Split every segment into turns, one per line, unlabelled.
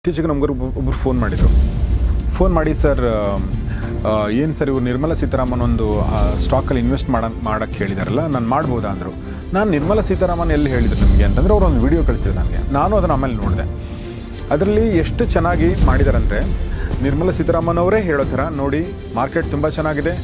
ಇತ್ತೀಚೆಗೆ ಒಬ್ಬರು ಫೋನ್ ಮಾಡಿ ಸರ್ ಏನು ಸರ್ ಇವರು ನಿರ್ಮಲಾ ಸೀತಾರಾಮನ್ ಒಂದು ಸ್ಟಾಕಲ್ಲಿ ಇನ್ವೆಸ್ಟ್ ಮಾಡೋಕ್ಕೆ ಹೇಳಿದಾರಲ್ಲ ನಾನು ಮಾಡ್ಬೋದಾ ಅಂದರು. ನಾನು ನಿರ್ಮಲಾ ಸೀತಾರಾಮನ್ ಎಲ್ಲಿ ಹೇಳಿದ್ರು ನಿಮಗೆ ಅಂತಂದರೆ ಅವರು ಒಂದು ವಿಡಿಯೋ ಕಳಿಸಿದ್ರು ನನಗೆ. ನಾನು ಅದನ್ನು ಆಮೇಲೆ ನೋಡಿದೆ. ಅದರಲ್ಲಿ ಎಷ್ಟು ಚೆನ್ನಾಗಿ ಮಾಡಿದಾರಂದರೆ ನಿರ್ಮಲಾ ಸೀತಾರಾಮನ್ ಅವರೇ ಹೇಳೋ ಥರ ನೋಡಿ ಮಾರ್ಕೆಟ್ ತುಂಬ ಚೆನ್ನಾಗಿದೆ,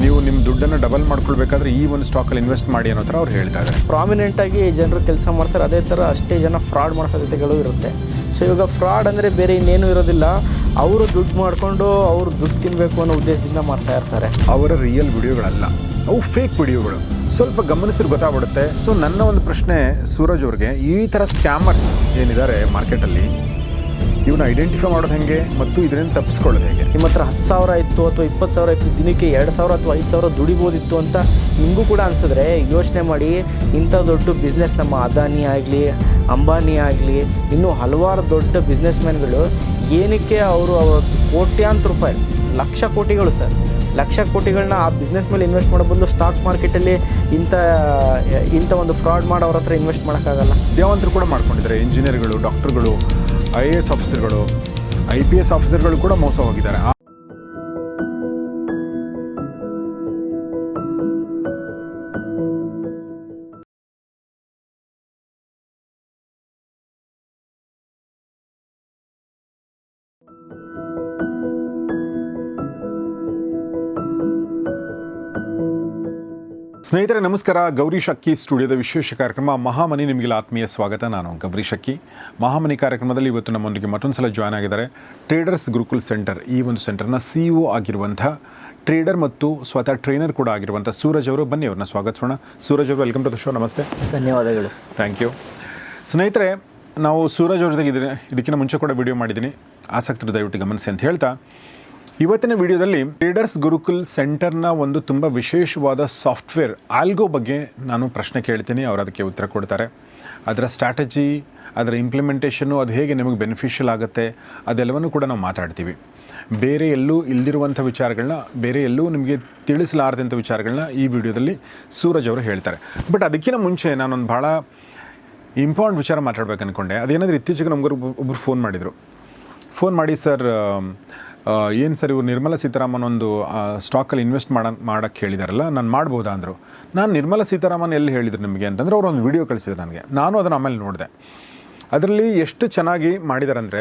ನೀವು ನಿಮ್ಮ ದುಡ್ಡನ್ನು ಡಬಲ್ ಮಾಡ್ಕೊಳ್ಬೇಕಾದ್ರೆ ಈ ಒಂದು ಸ್ಟಾಕಲ್ಲಿ ಇನ್ವೆಸ್ಟ್ ಮಾಡಿ ಅನ್ನೋ ಥರ ಅವ್ರು ಹೇಳ್ತಾ ಇದ್ದಾರೆ.
ಪ್ರಾಮಿನೆಂಟಾಗಿ ಜನರು ಕೆಲಸ ಮಾಡ್ತಾರೆ, ಅದೇ ಥರ ಅಷ್ಟೇ ಜನ ಫ್ರಾಡ್ ಮಾಡೋ ಸಾಧ್ಯತೆಗಳು ಇರುತ್ತೆ. ಸೊ ಇವಾಗ ಫ್ರಾಡ್ ಅಂದರೆ ಬೇರೆ ಇನ್ನೇನು ಇರೋದಿಲ್ಲ, ಅವರು ದುಡ್ಡು ಮಾಡಿಕೊಂಡು ಅವರು ದುಡ್ಡು ತಿನ್ನಬೇಕು ಅನ್ನೋ ಉದ್ದೇಶದಿಂದ ಮಾಡ್ತಾ ಇರ್ತಾರೆ.
ಅವರ ರಿಯಲ್ ವಿಡಿಯೋಗಳಲ್ಲ, ಅವು ಫೇಕ್ ವಿಡಿಯೋಗಳು. ಸ್ವಲ್ಪ ಗಮನಿಸಿದ್ರೆ ಗೊತ್ತಾಗ್ಬಿಡುತ್ತೆ. ಸೊ ನನ್ನ ಒಂದು ಪ್ರಶ್ನೆ ಸೂರಜ್ ಅವ್ರಿಗೆ, ಈ ಥರ ಸ್ಕ್ಯಾಮರ್ಸ್ ಏನಿದ್ದಾರೆ ಮಾರ್ಕೆಟಲ್ಲಿ ಇವನ್ನ ಐಡೆಂಟಿಫೈ ಮಾಡೋದು ಹೇಗೆ ಮತ್ತು ಇದರಿಂದ ತಪ್ಪಿಸ್ಕೊಳ್ಳೋದು ಹೇಗೆ?
ನಿಮ್ಮ ಹತ್ರ 10,000 ಇತ್ತು ಅಥವಾ 20,000 ಇತ್ತು, ದಿನಕ್ಕೆ 2,000 ಅಥವಾ 5,000 ದುಡಿಬೋದಿತ್ತು ಅಂತ ನಿಮಗೂ ಕೂಡ ಅನಿಸಿದ್ರೆ ಯೋಚನೆ ಮಾಡಿ. ಇಂಥ ದೊಡ್ಡ ಬಿಸ್ನೆಸ್ ನಮ್ಮ ಅದಾನಿ ಆಗಲಿ, ಅಂಬಾನಿ ಆಗಲಿ, ಇನ್ನೂ ಹಲವಾರು ದೊಡ್ಡ ಬಿಸ್ನೆಸ್ ಮ್ಯಾನ್ಗಳು ಏನಕ್ಕೆ ಅವರು ಕೋಟ್ಯಾಂತರ ರೂಪಾಯಿ, ಲಕ್ಷ ಕೋಟಿಗಳು ಸರ್, ಲಕ್ಷ ಕೋಟಿಗಳನ್ನ ಆ ಬಿಸ್ನೆಸ್ ಮೇಲೆ ಇನ್ವೆಸ್ಟ್ ಮಾಡೋ ಬದಲು ಸ್ಟಾಕ್ ಮಾರ್ಕೆಟಲ್ಲಿ ಇಂಥ ಒಂದು ಫ್ರಾಡ್ ಮಾಡೋರ ಹತ್ರ ಇನ್ವೆಸ್ಟ್ ಮಾಡೋಕ್ಕಾಗಲ್ಲ.
ವಿದ್ಯಾವಂತರು ಕೂಡ ಮಾಡ್ಕೊಂಡಿದ್ದಾರೆ. ಇಂಜಿನಿಯರ್ಗಳು, ಡಾಕ್ಟರ್ಗಳು, IAS ಆಫೀಸರ್ಗಳು, IPS ಆಫೀಸರ್ಗಳು ಕೂಡ ಮೋಸ ಹೋಗಿದ್ದಾರೆ. ಸ್ನೇಹಿತರೆ ನಮಸ್ಕಾರ. ಗೌರೀಶ್ ಅಕ್ಕಿ ಸ್ಟುಡಿಯೋದ ವಿಶೇಷ ಕಾರ್ಯಕ್ರಮ ಮಹಾಮನಿ ನಿಮಗೆಲ್ಲ ಆತ್ಮೀಯ ಸ್ವಾಗತ. ನಾನು ಗೌರೀಶ್ ಅಕ್ಕಿ. ಮಹಾಮನಿ ಕಾರ್ಯಕ್ರಮದಲ್ಲಿ ಇವತ್ತು ನಮ್ಮೊಂದಿಗೆ ಮತ್ತೊಂದು ಸಲ ಜಾಯ್ನ್ ಆಗಿದ್ದಾರೆ ಟ್ರೇಡರ್ಸ್ ಗುರುಕುಲ್ ಸೆಂಟರ್, ಈ ಒಂದು ಸೆಂಟರ್ನ CEO ಆಗಿರುವಂಥ ಟ್ರೇಡರ್ ಮತ್ತು ಸ್ವತಃ ಟ್ರೈನರ್ ಕೂಡ ಆಗಿರುವಂಥ ಸೂರಜ್ ಅವರು. ಬನ್ನಿ ಅವ್ರನ್ನ ಸ್ವಾಗತಿಸೋಣ. ಸೂರಜ್ ಅವರು, ವೆಲ್ಕಮ್ ಟು ದ ಶೋ. ನಮಸ್ತೆ.
ಧನ್ಯವಾದಗಳು.
Thank you. ಸ್ನೇಹಿತರೆ, ನಾವು ಸೂರಜ್ ಅವ್ರ ಜೊತೆಗೆ ಇದಕ್ಕಿಂತ ಮುಂಚೆ ಕೂಡ ವಿಡಿಯೋ ಮಾಡಿದ್ದೀನಿ, ಆಸಕ್ತರು ದಯವಿಟ್ಟು ಗಮನಿಸಿ ಅಂತ ಹೇಳ್ತಾ, ಇವತ್ತಿನ ವಿಡಿಯೋದಲ್ಲಿ ಟ್ರೇಡರ್ಸ್ ಗುರುಕುಲ್ ಸೆಂಟರ್ನ ಒಂದು ತುಂಬ ವಿಶೇಷವಾದ ಸಾಫ್ಟ್ವೇರ್ ಆಲ್ಗೋ ಬಗ್ಗೆ ನಾನು ಪ್ರಶ್ನೆ ಕೇಳ್ತೀನಿ, ಅವರು ಅದಕ್ಕೆ ಉತ್ತರ ಕೊಡ್ತಾರೆ. ಅದರ ಸ್ಟ್ರಾಟಜಿ, ಅದರ ಇಂಪ್ಲಿಮೆಂಟೇಷನ್ನು, ಅದು ಹೇಗೆ ನಿಮಗೆ ಬೆನಿಫಿಷಿಯಲ್ ಆಗುತ್ತೆ, ಅದೆಲ್ಲವನ್ನೂ ಕೂಡ ನಾವು ಮಾತಾಡ್ತೀವಿ. ಬೇರೆ ಎಲ್ಲೂ ಇಲ್ದಿರುವಂಥ ವಿಚಾರಗಳನ್ನ, ಬೇರೆ ಎಲ್ಲೂ ನಿಮಗೆ ತಿಳಿಸಲಾರದಂಥ ವಿಚಾರಗಳನ್ನ ಈ ವಿಡಿಯೋದಲ್ಲಿ ಸೂರಜ್ ಅವರು ಹೇಳ್ತಾರೆ. ಬಟ್ ಅದಕ್ಕಿಂತ ಮುಂಚೆ ನಾನೊಂದು ಭಾಳ ಇಂಪಾರ್ಟೆಂಟ್ ವಿಚಾರ ಮಾತಾಡ್ಬೇಕು ಅಂದ್ಕೊಂಡೆ. ಅದೇನಾದರೂ ಇತ್ತೀಚೆಗೆ ಒಬ್ಬರು ಫೋನ್ ಮಾಡಿ ಸರ್ ಏನು ಸರ್ ಇವರು ನಿರ್ಮಲಾ ಸೀತಾರಾಮನ್ ಒಂದು ಸ್ಟಾಕಲ್ಲಿ ಇನ್ವೆಸ್ಟ್ ಮಾಡೋಕ್ಕೆ ಹೇಳಿದಾರಲ್ಲ ನಾನು ಮಾಡ್ಬೋದಾ ಅಂದರು. ನಾನು ನಿರ್ಮಲಾ ಸೀತಾರಾಮನ್ ಎಲ್ಲಿ ಹೇಳಿದ್ರು ನಿಮಗೆ ಅಂತಂದರೆ ಅವರು ಒಂದು ವಿಡಿಯೋ ಕಳಿಸಿದ್ರು ನನಗೆ. ನಾನು ಅದನ್ನು ಆಮೇಲೆ ನೋಡಿದೆ. ಅದರಲ್ಲಿ ಎಷ್ಟು ಚೆನ್ನಾಗಿ ಮಾಡಿದಾರಂದರೆ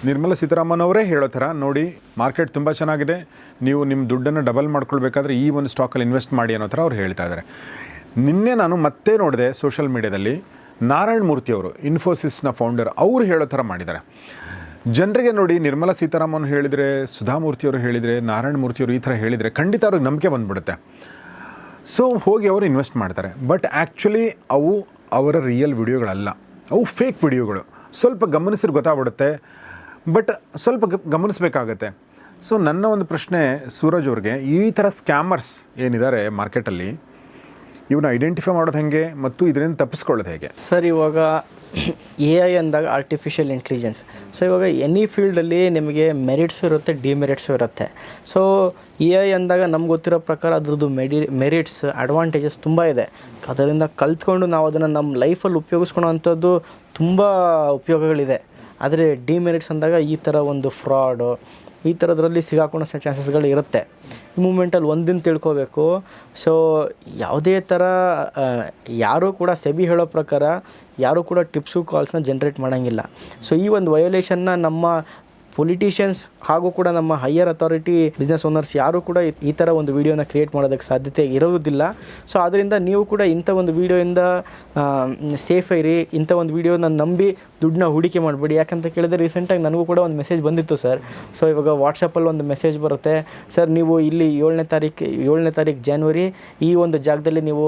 ನಿರ್ಮಲಾ ಸೀತಾರಾಮನ್ ಅವರೇ ಹೇಳೋ ಥರ ನೋಡಿ ಮಾರ್ಕೆಟ್ ತುಂಬ ಚೆನ್ನಾಗಿದೆ, ನೀವು ನಿಮ್ಮ ದುಡ್ಡನ್ನು ಡಬಲ್ ಮಾಡ್ಕೊಳ್ಬೇಕಾದ್ರೆ ಈ ಒಂದು ಸ್ಟಾಕಲ್ಲಿ ಇನ್ವೆಸ್ಟ್ ಮಾಡಿ ಅನ್ನೋ ಥರ ಅವ್ರು ಹೇಳ್ತಾ ಇದ್ದಾರೆ. ನಿನ್ನೆ ನಾನು ಮತ್ತೆ ನೋಡಿದೆ ಸೋಷಿಯಲ್ ಮೀಡಿಯಾದಲ್ಲಿ, ನಾರಾಯಣ ಮೂರ್ತಿ ಅವರು, ಇನ್ಫೋಸಿಸ್ನ ಫೌಂಡರ್, ಅವರು ಹೇಳೋ ಥರ ಮಾಡಿದ್ದಾರೆ. ಜನರಿಗೆ ನೋಡಿ ನಿರ್ಮಲಾ ಸೀತಾರಾಮನ್ ಹೇಳಿದರೆ, ಸುಧಾಮೂರ್ತಿಯವರು ಹೇಳಿದರೆ, ನಾರಾಯಣ ಮೂರ್ತಿಯವರು ಈ ಥರ ಹೇಳಿದರೆ ಖಂಡಿತ ಅವ್ರಿಗೆ ನಂಬಿಕೆ ಬಂದುಬಿಡುತ್ತೆ. ಸೊ ಹೋಗಿ ಅವರು ಇನ್ವೆಸ್ಟ್ ಮಾಡ್ತಾರೆ. ಬಟ್ ಆ್ಯಕ್ಚುಲಿ ಅವು ಅವರ ರಿಯಲ್ ವಿಡಿಯೋಗಳಲ್ಲ, ಅವು ಫೇಕ್ ವಿಡಿಯೋಗಳು. ಸ್ವಲ್ಪ ಗಮನಿಸಿದ್ರೆ ಗೊತ್ತಾಗ್ಬಿಡುತ್ತೆ, ಬಟ್ ಸ್ವಲ್ಪ ಗಮನಿಸಬೇಕಾಗತ್ತೆ. ಸೊ ನನ್ನ ಒಂದು ಪ್ರಶ್ನೆ ಸೂರಜ್ ಅವ್ರಿಗೆ, ಈ ಥರ ಸ್ಕ್ಯಾಮರ್ಸ್ ಏನಿದ್ದಾರೆ ಮಾರ್ಕೆಟಲ್ಲಿ ಇವನ್ನ ಐಡೆಂಟಿಫೈ ಮಾಡೋದು ಹೇಗೆ ಮತ್ತು ಇದರಿಂದ ತಪ್ಪಿಸ್ಕೊಳ್ಳೋದು ಹೇಗೆ?
ಸರ್, ಇವಾಗ AI ಅಂದಾಗ ಆರ್ಟಿಫಿಷಿಯಲ್ ಇಂಟೆಲಿಜೆನ್ಸ್. ಸೊ ಇವಾಗ ಎನಿ ಫೀಲ್ಡಲ್ಲಿ ನಿಮಗೆ ಮೆರಿಟ್ಸು ಇರುತ್ತೆ, ಡಿಮೆರಿಟ್ಸು ಇರುತ್ತೆ. ಸೊ AI ಅಂದಾಗ ನಮ್ಗೆ ಗೊತ್ತಿರೋ ಪ್ರಕಾರ ಅದ್ರದ್ದು ಮೆರಿಟ್ಸ್, ಅಡ್ವಾಂಟೇಜಸ್ ತುಂಬ ಇದೆ. ಅದರಿಂದ ಕಲ್ತ್ಕೊಂಡು ನಾವು ಅದನ್ನು ನಮ್ಮ ಲೈಫಲ್ಲಿ ಉಪಯೋಗಿಸ್ಕೊಳೋ ಅಂಥದ್ದು ತುಂಬ ಉಪಯೋಗಗಳಿದೆ. ಆದರೆ ಡಿಮೆರಿಟ್ಸ್ ಅಂದಾಗ ಈ ಥರ ಒಂದು ಫ್ರಾಡು, ಈ ಥರದ್ರಲ್ಲಿ ಸಿಗಾಕೊಳ್ಳೋ ಚಾನ್ಸಸ್ಗಳು ಇರುತ್ತೆ. ಈ ಮೂಮೆಂಟಲ್ಲಿ ಒಂದಿನ ತಿಳ್ಕೋಬೇಕು. ಸೊ ಯಾವುದೇ ಥರ ಯಾರೂ ಕೂಡ ಸೆಬಿ ಹೇಳೋ ಪ್ರಕಾರ ಯಾರೂ ಕೂಡ ಟಿಪ್ಸು ಕಾಲ್ಸ್ನ ಜನ್ರೇಟ್ ಮಾಡೋಂಗಿಲ್ಲ. ಸೊ ಈ ಒಂದು ವಯೋಲೇಷನ್ನ ನಮ್ಮ ಪೊಲಿಟಿಷಿಯನ್ಸ್ ಹಾಗೂ ಕೂಡ ನಮ್ಮ ಹೈಯರ್ ಅಥಾರಿಟಿ ಬಿಸ್ನೆಸ್ ಓನರ್ಸ್ ಯಾರೂ ಕೂಡ ಈ ಥರ ಒಂದು ವೀಡಿಯೋನ ಕ್ರಿಯೇಟ್ ಮಾಡೋದಕ್ಕೆ ಸಾಧ್ಯತೆ ಇರೋದಿಲ್ಲ. ಸೊ ಆದ್ದರಿಂದ ನೀವು ಕೂಡ ಇಂಥ ಒಂದು ವೀಡಿಯೋಯಿಂದ ಸೇಫ್ ಇರಿ. ಇಂಥ ಒಂದು ವೀಡಿಯೋನ ನಂಬಿ ದುಡ್ಡನ್ನ ಹೂಡಿಕೆ ಮಾಡಬೇಡಿ. ಯಾಕಂತ ಕೇಳಿದ್ರೆ ರೀಸೆಂಟಾಗಿ ನನಗೂ ಕೂಡ ಒಂದು ಮೆಸೇಜ್ ಬಂದಿತ್ತು ಸರ್. ಸೊ ಇವಾಗ ವಾಟ್ಸಪ್ಪಲ್ಲಿ ಒಂದು ಮೆಸೇಜ್ ಬರುತ್ತೆ, ಸರ್ ನೀವು ಇಲ್ಲಿ 7ನೇ ತಾರೀಕು ಜನವರಿ ಈ ಒಂದು ಜಾಗದಲ್ಲಿ ನೀವು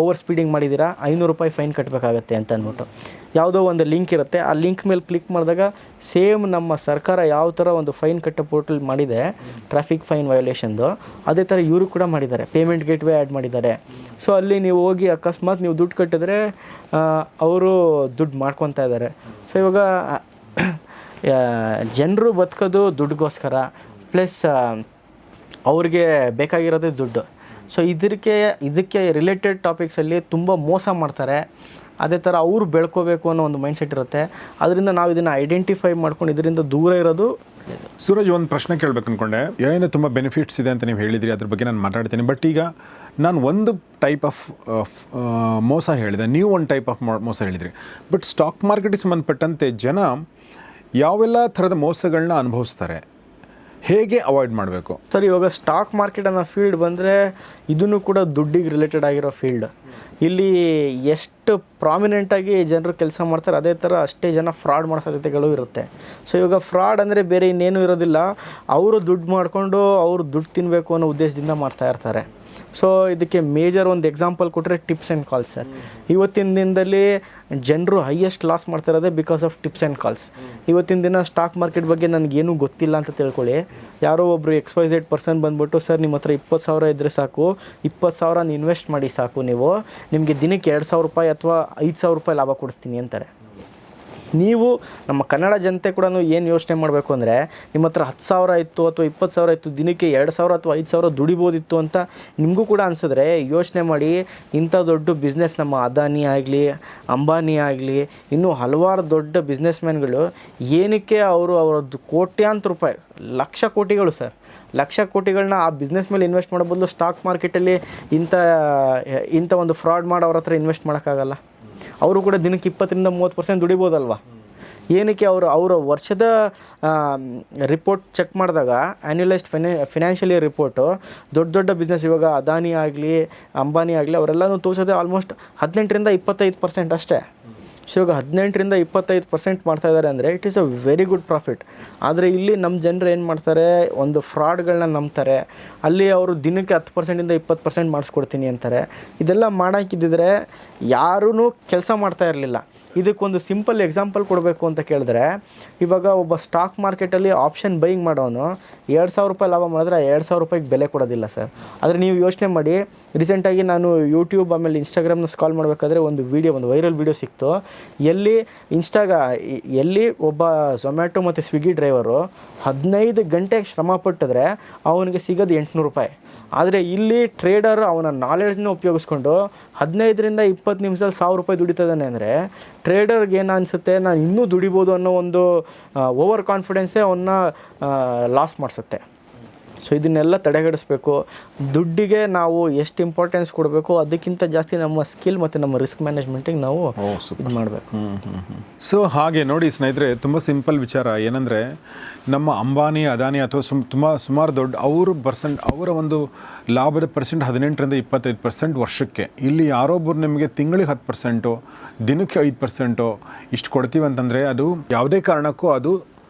ಓವರ್ ಸ್ಪೀಡಿಂಗ್ ಮಾಡಿದ್ದೀರಾ, 500 ರೂಪಾಯಿ ಫೈನ್ ಕಟ್ಟಬೇಕಾಗತ್ತೆ ಅಂತ ಅಂದ್ಬಿಟ್ಟು ಯಾವುದೋ ಒಂದು ಲಿಂಕ್ ಇರುತ್ತೆ. ಆ ಲಿಂಕ್ ಮೇಲೆ ಕ್ಲಿಕ್ ಮಾಡಿದಾಗ ಸೇಮ್ ನಮ್ಮ ಸರ್ಕಾರ ಯಾವ ಥರ ಒಂದು ಫೈನ್ ಕಟ್ಟೋ ಪೋರ್ಟಲ್ ಮಾಡಿದೆ, ಟ್ರಾಫಿಕ್ ಫೈನ್ ವಯೋಲೇಷನ್ದು, ಅದೇ ಥರ ಇವರು ಕೂಡ ಮಾಡಿದ್ದಾರೆ. ಪೇಮೆಂಟ್ ಗೇಟ್ವೇ ಆ್ಯಡ್ ಮಾಡಿದ್ದಾರೆ. ಸೊ ಅಲ್ಲಿ ನೀವು ಹೋಗಿ ಅಕಸ್ಮಾತ್ ನೀವು ದುಡ್ಡು ಕಟ್ಟಿದ್ರೆ ಅವರು ದುಡ್ಡು ಮಾಡ್ಕೊತಾ ಇದ್ದಾರೆ. ಸೊ ಇವಾಗ ಜನರು ಬದುಕೋದು ದುಡ್ಡಿಗೋಸ್ಕರ, ಪ್ಲಸ್ ಅವ್ರಿಗೆ ಬೇಕಾಗಿರೋದೇ ದುಡ್ಡು. ಸೊ ಇದಕ್ಕೆ ರಿಲೇಟೆಡ್ ಟಾಪಿಕ್ಸಲ್ಲಿ ತುಂಬ ಮೋಸ ಮಾಡ್ತಾರೆ. ಅದೇ ಥರ ಅವರು ಬೆಳ್ಕೋಬೇಕು ಅನ್ನೋ ಒಂದು ಮೈಂಡ್ಸೆಟ್ ಇರುತ್ತೆ. ಅದರಿಂದ ನಾವು ಇದನ್ನು ಐಡೆಂಟಿಫೈ ಮಾಡ್ಕೊಂಡು ಇದರಿಂದ ದೂರ ಇರೋದು.
ಸೂರಜ್, ಒಂದು ಪ್ರಶ್ನೆ ಕೇಳಬೇಕು ಅಂದ್ಕೊಂಡೆ. ಏನು ತುಂಬ ಬೆನಿಫಿಟ್ಸ್ ಇದೆ ಅಂತ ನೀವು ಹೇಳಿದ್ರಿ, ಅದ್ರ ಬಗ್ಗೆ ನಾನು ಮಾತಾಡ್ತೀನಿ. ಬಟ್ ಈಗ ನಾನು ಒಂದು ಟೈಪ್ ಆಫ್ ಮೋಸ ಹೇಳಿದೆ, ನೀವು ಒಂದು ಟೈಪ್ ಆಫ್ ಮೋಸ ಹೇಳಿದ್ರಿ. ಬಟ್ ಸ್ಟಾಕ್ ಮಾರ್ಕೆಟಿಗೆ ಸಂಬಂಧಪಟ್ಟಂತೆ ಜನ ಯಾವೆಲ್ಲ ಥರದ ಮೋಸಗಳನ್ನ ಅನುಭವಿಸ್ತಾರೆ, ಹೇಗೆ ಅವಾಯ್ಡ್ ಮಾಡಬೇಕು?
ಸರ್, ಇವಾಗ ಸ್ಟಾಕ್ ಮಾರ್ಕೆಟ್ ಅನ್ನೋ ಫೀಲ್ಡ್ ಬಂದರೆ ಇದನ್ನು ಕೂಡ ದುಡ್ಡಿಗೆ ರಿಲೇಟೆಡ್ ಆಗಿರೋ ಫೀಲ್ಡ್. ಇಲ್ಲಿ ಎಷ್ಟು ಪ್ರಾಮಿನೆಂಟಾಗಿ ಜನರು ಕೆಲಸ ಮಾಡ್ತಾರೆ, ಅದೇ ಥರ ಅಷ್ಟೇ ಜನ ಫ್ರಾಡ್ ಮಾಡೋ ಸಾಧ್ಯತೆಗಳು ಇರುತ್ತೆ. ಸೊ ಇವಾಗ ಫ್ರಾಡ್ ಅಂದರೆ ಬೇರೆ ಇನ್ನೇನು ಇರೋದಿಲ್ಲ, ಅವರು ದುಡ್ಡು ಮಾಡಿಕೊಂಡು ಅವರು ದುಡ್ಡು ತಿನ್ನಬೇಕು ಅನ್ನೋ ಉದ್ದೇಶದಿಂದ ಮಾಡ್ತಾ ಇರ್ತಾರೆ. ಸೊ ಇದಕ್ಕೆ ಮೇಜರ್ ಒಂದು ಎಕ್ಸಾಂಪಲ್ ಕೊಟ್ಟರೆ ಟಿಪ್ಸ್ ಆ್ಯಂಡ್ ಕಾಲ್ಸ್ ಸರ್. ಇವತ್ತಿನ ದಿನದಲ್ಲಿ ಜನರು ಹೈಯೆಸ್ಟ್ ಲಾಸ್ ಮಾಡ್ತಾ ಇರೋದೇ because of tips and calls. ಇವತ್ತಿನ ದಿನ ಸ್ಟಾಕ್ ಮಾರ್ಕೆಟ್ ಬಗ್ಗೆ ನನಗೇನೂ ಗೊತ್ತಿಲ್ಲ ಅಂತ ತಿಳ್ಕೊಳ್ಳಿ, ಯಾರೋ ಒಬ್ಬರು XYZ ಪರ್ಸನ್ ಬಂದುಬಿಟ್ಟು, ಸರ್ ನಿಮ್ಮ ಹತ್ರ 20,000 ಇದ್ದರೆ ಸಾಕು, 20,000 ಇನ್ವೆಸ್ಟ್ ಮಾಡಿ ಸಾಕು, ನೀವು ನಿಮಗೆ ದಿನಕ್ಕೆ 2,000 ರೂಪಾಯಿ ಅಥವಾ 5,000 ರೂಪಾಯಿ ಲಾಭ ಕೊಡಿಸ್ತೀನಿ ಅಂತಾರೆ. ನೀವು ನಮ್ಮ ಕನ್ನಡ ಜನತೆ ಕೂಡ ಏನು ಯೋಚನೆ ಮಾಡಬೇಕು ಅಂದರೆ, ನಿಮ್ಮ ಹತ್ರ 10,000 ಇತ್ತು ಅಥವಾ 20,000 ಇತ್ತು, ದಿನಕ್ಕೆ 2,000 ಅಥವಾ 5,000 ದುಡಿಬೋದಿತ್ತು ಅಂತ ನಿಮಗೂ ಕೂಡ ಅನಿಸಿದ್ರೆ ಯೋಚನೆ ಮಾಡಿ. ಇಂಥ ದೊಡ್ಡ ಬಿಸ್ನೆಸ್ ನಮ್ಮ ಅದಾನಿ ಆಗಲಿ, ಅಂಬಾನಿ ಆಗಲಿ, ಇನ್ನೂ ಹಲವಾರು ದೊಡ್ಡ ಬಿಸ್ನೆಸ್ ಮ್ಯಾನ್ಗಳು ಏನಕ್ಕೆ ಅವರದ್ದು ಕೋಟ್ಯಾಂತರ ರೂಪಾಯಿ, ಲಕ್ಷ ಕೋಟಿಗಳು ಸರ್, ಲಕ್ಷ ಕೋಟಿಗಳನ್ನ ಆ ಬಿಸ್ನೆಸ್ ಮೇಲೆ ಇನ್ವೆಸ್ಟ್ ಮಾಡೋ ಬದಲು ಸ್ಟಾಕ್ ಮಾರ್ಕೆಟಲ್ಲಿ ಇಂಥ ಒಂದು ಫ್ರಾಡ್ ಮಾಡಿ ಅವ್ರ ಹತ್ರ ಇನ್ವೆಸ್ಟ್ ಮಾಡೋಕ್ಕಾಗಲ್ಲ. ಅವರು ಕೂಡ ದಿನಕ್ಕೆ 20-30% ದುಡಿಬೋದಲ್ವ. ಏನಕ್ಕೆ ಅವರ ವರ್ಷದ ರಿಪೋರ್ಟ್ ಚೆಕ್ ಮಾಡಿದಾಗ ಆ್ಯನ್ಯುಲೈಸ್ಡ್ ಫಿನಾನ್ಷಿಯಲ್ ಇಯರ್ ರಿಪೋರ್ಟು, ದೊಡ್ಡ ಬಿಸ್ನೆಸ್ ಇವಾಗ ಅದಾನಿ ಆಗಲಿ, ಅಂಬಾನಿ ಆಗಲಿ, ಅವರೆಲ್ಲನೂ ತೋರಿಸೋದೇ ಆಲ್ಮೋಸ್ಟ್ 18-25% ಅಷ್ಟೇ. ಸೊ ಇವಾಗ 18-25% ಮಾಡ್ತಾಯಿದ್ದಾರೆ ಅಂದರೆ it is a very good profit. ಆದರೆ ಇಲ್ಲಿ ನಮ್ಮ ಜನರು ಏನು ಮಾಡ್ತಾರೆ, ಒಂದು ಫ್ರಾಡ್ಗಳನ್ನ ನಂಬ್ತಾರೆ. ಅಲ್ಲಿ ಅವರು ದಿನಕ್ಕೆ 10%-20% ಮಾಡಿಸ್ಕೊಡ್ತೀನಿ ಅಂತಾರೆ. ಇದೆಲ್ಲ ಮಾಡೋಕ್ಕಿದ್ದಿದ್ರೆ ಯಾರೂ ಕೆಲಸ ಮಾಡ್ತಾ ಇರಲಿಲ್ಲ. ಇದಕ್ಕೊಂದು ಸಿಂಪಲ್ ಎಕ್ಸಾಂಪಲ್ ಕೊಡಬೇಕು ಅಂತ ಕೇಳಿದ್ರೆ, ಇವಾಗ ಒಬ್ಬ ಸ್ಟಾಕ್ ಮಾರ್ಕೆಟಲ್ಲಿ ಆಪ್ಷನ್ ಬೈಯಿಂಗ್ ಮಾಡೋನು 2,000 ರೂಪಾಯಿ ಲಾಭ ಮಾಡಿದ್ರೆ 2,000 ರೂಪಾಯಿಗೆ ಬೆಲೆ ಕೊಡೋದಿಲ್ಲ ಸರ್. ಆದರೆ ನೀವು ಯೋಚನೆ ಮಾಡಿ, ರೀಸೆಂಟಾಗಿ ನಾನು ಯೂಟ್ಯೂಬ್ ಆಮೇಲೆ ಇನ್ಸ್ಟಾಗ್ರಾಮ್ನ ಸ್ಕಾಲ್ ಮಾಡಬೇಕಾದ್ರೆ ಒಂದು ವೈರಲ್ ವೀಡಿಯೋ ಸಿಕ್ತು. ಎಲ್ಲಿ ಒಬ್ಬ ಝೊಮ್ಯಾಟೊ ಮತ್ತು ಸ್ವಿಗ್ಗಿ ಡ್ರೈವರು 15 ಗಂಟೆಗೆ ಶ್ರಮ ಪಟ್ಟಿದ್ರೆ ಅವನಿಗೆ ಸಿಗೋದು 800 ರೂಪಾಯಿ. ಆದರೆ ಇಲ್ಲಿ ಟ್ರೇಡರ್ ಅವನ ನಾಲೆಡ್ಜ್ನ ಉಪಯೋಗಿಸ್ಕೊಂಡು 15-20 ನಿಮಿಷದಲ್ಲಿ 1,000 ರೂಪಾಯಿ ದುಡಿತದಾನೆ ಅಂದರೆ ಟ್ರೇಡರ್ಗೆ ಏನು ಅನಿಸುತ್ತೆ, ನಾನು ಇನ್ನೂ ದುಡಿಬೋದು ಅನ್ನೋ ಒಂದು ಓವರ್ ಕಾನ್ಫಿಡೆನ್ಸೇ ಅವನ್ನ ಲಾಸ್ ಮಾಡಿಸುತ್ತೆ. ಸೊ ಇದನ್ನೆಲ್ಲ ತಡೆಗಟ್ಟಿಸ್ಬೇಕು. ದುಡ್ಡಿಗೆ ನಾವು ಎಷ್ಟು ಇಂಪಾರ್ಟೆನ್ಸ್ ಕೊಡಬೇಕು, ಅದಕ್ಕಿಂತ ಜಾಸ್ತಿ ನಮ್ಮ ಸ್ಕಿಲ್ ಮತ್ತು ನಮ್ಮ ರಿಸ್ಕ್ ಮ್ಯಾನೇಜ್ಮೆಂಟಿಗೆ ನಾವು ಇದು ಮಾಡಬೇಕು.
ಸೊ ಹಾಗೆ ನೋಡಿ ಸ್ನೇಹಿತರೆ, ತುಂಬ ಸಿಂಪಲ್ ವಿಚಾರ ಏನಂದರೆ, ನಮ್ಮ ಅಂಬಾನಿ, ಅದಾನಿ ಅಥವಾ ಸುಮಾರು ದೊಡ್ಡ ಅವರ ಒಂದು ಲಾಭದ ಪರ್ಸೆಂಟ್ 18-25% ವರ್ಷಕ್ಕೆ. ಇಲ್ಲಿ ಯಾರೊಬ್ಬರು ನಿಮಗೆ ತಿಂಗಳಿಗೆ 10%, ದಿನಕ್ಕೆ 5% ಇಷ್ಟು ಕೊಡ್ತೀವಿ ಅಂತಂದರೆ ಅದು ಯಾವುದೇ ಕಾರಣಕ್ಕೂ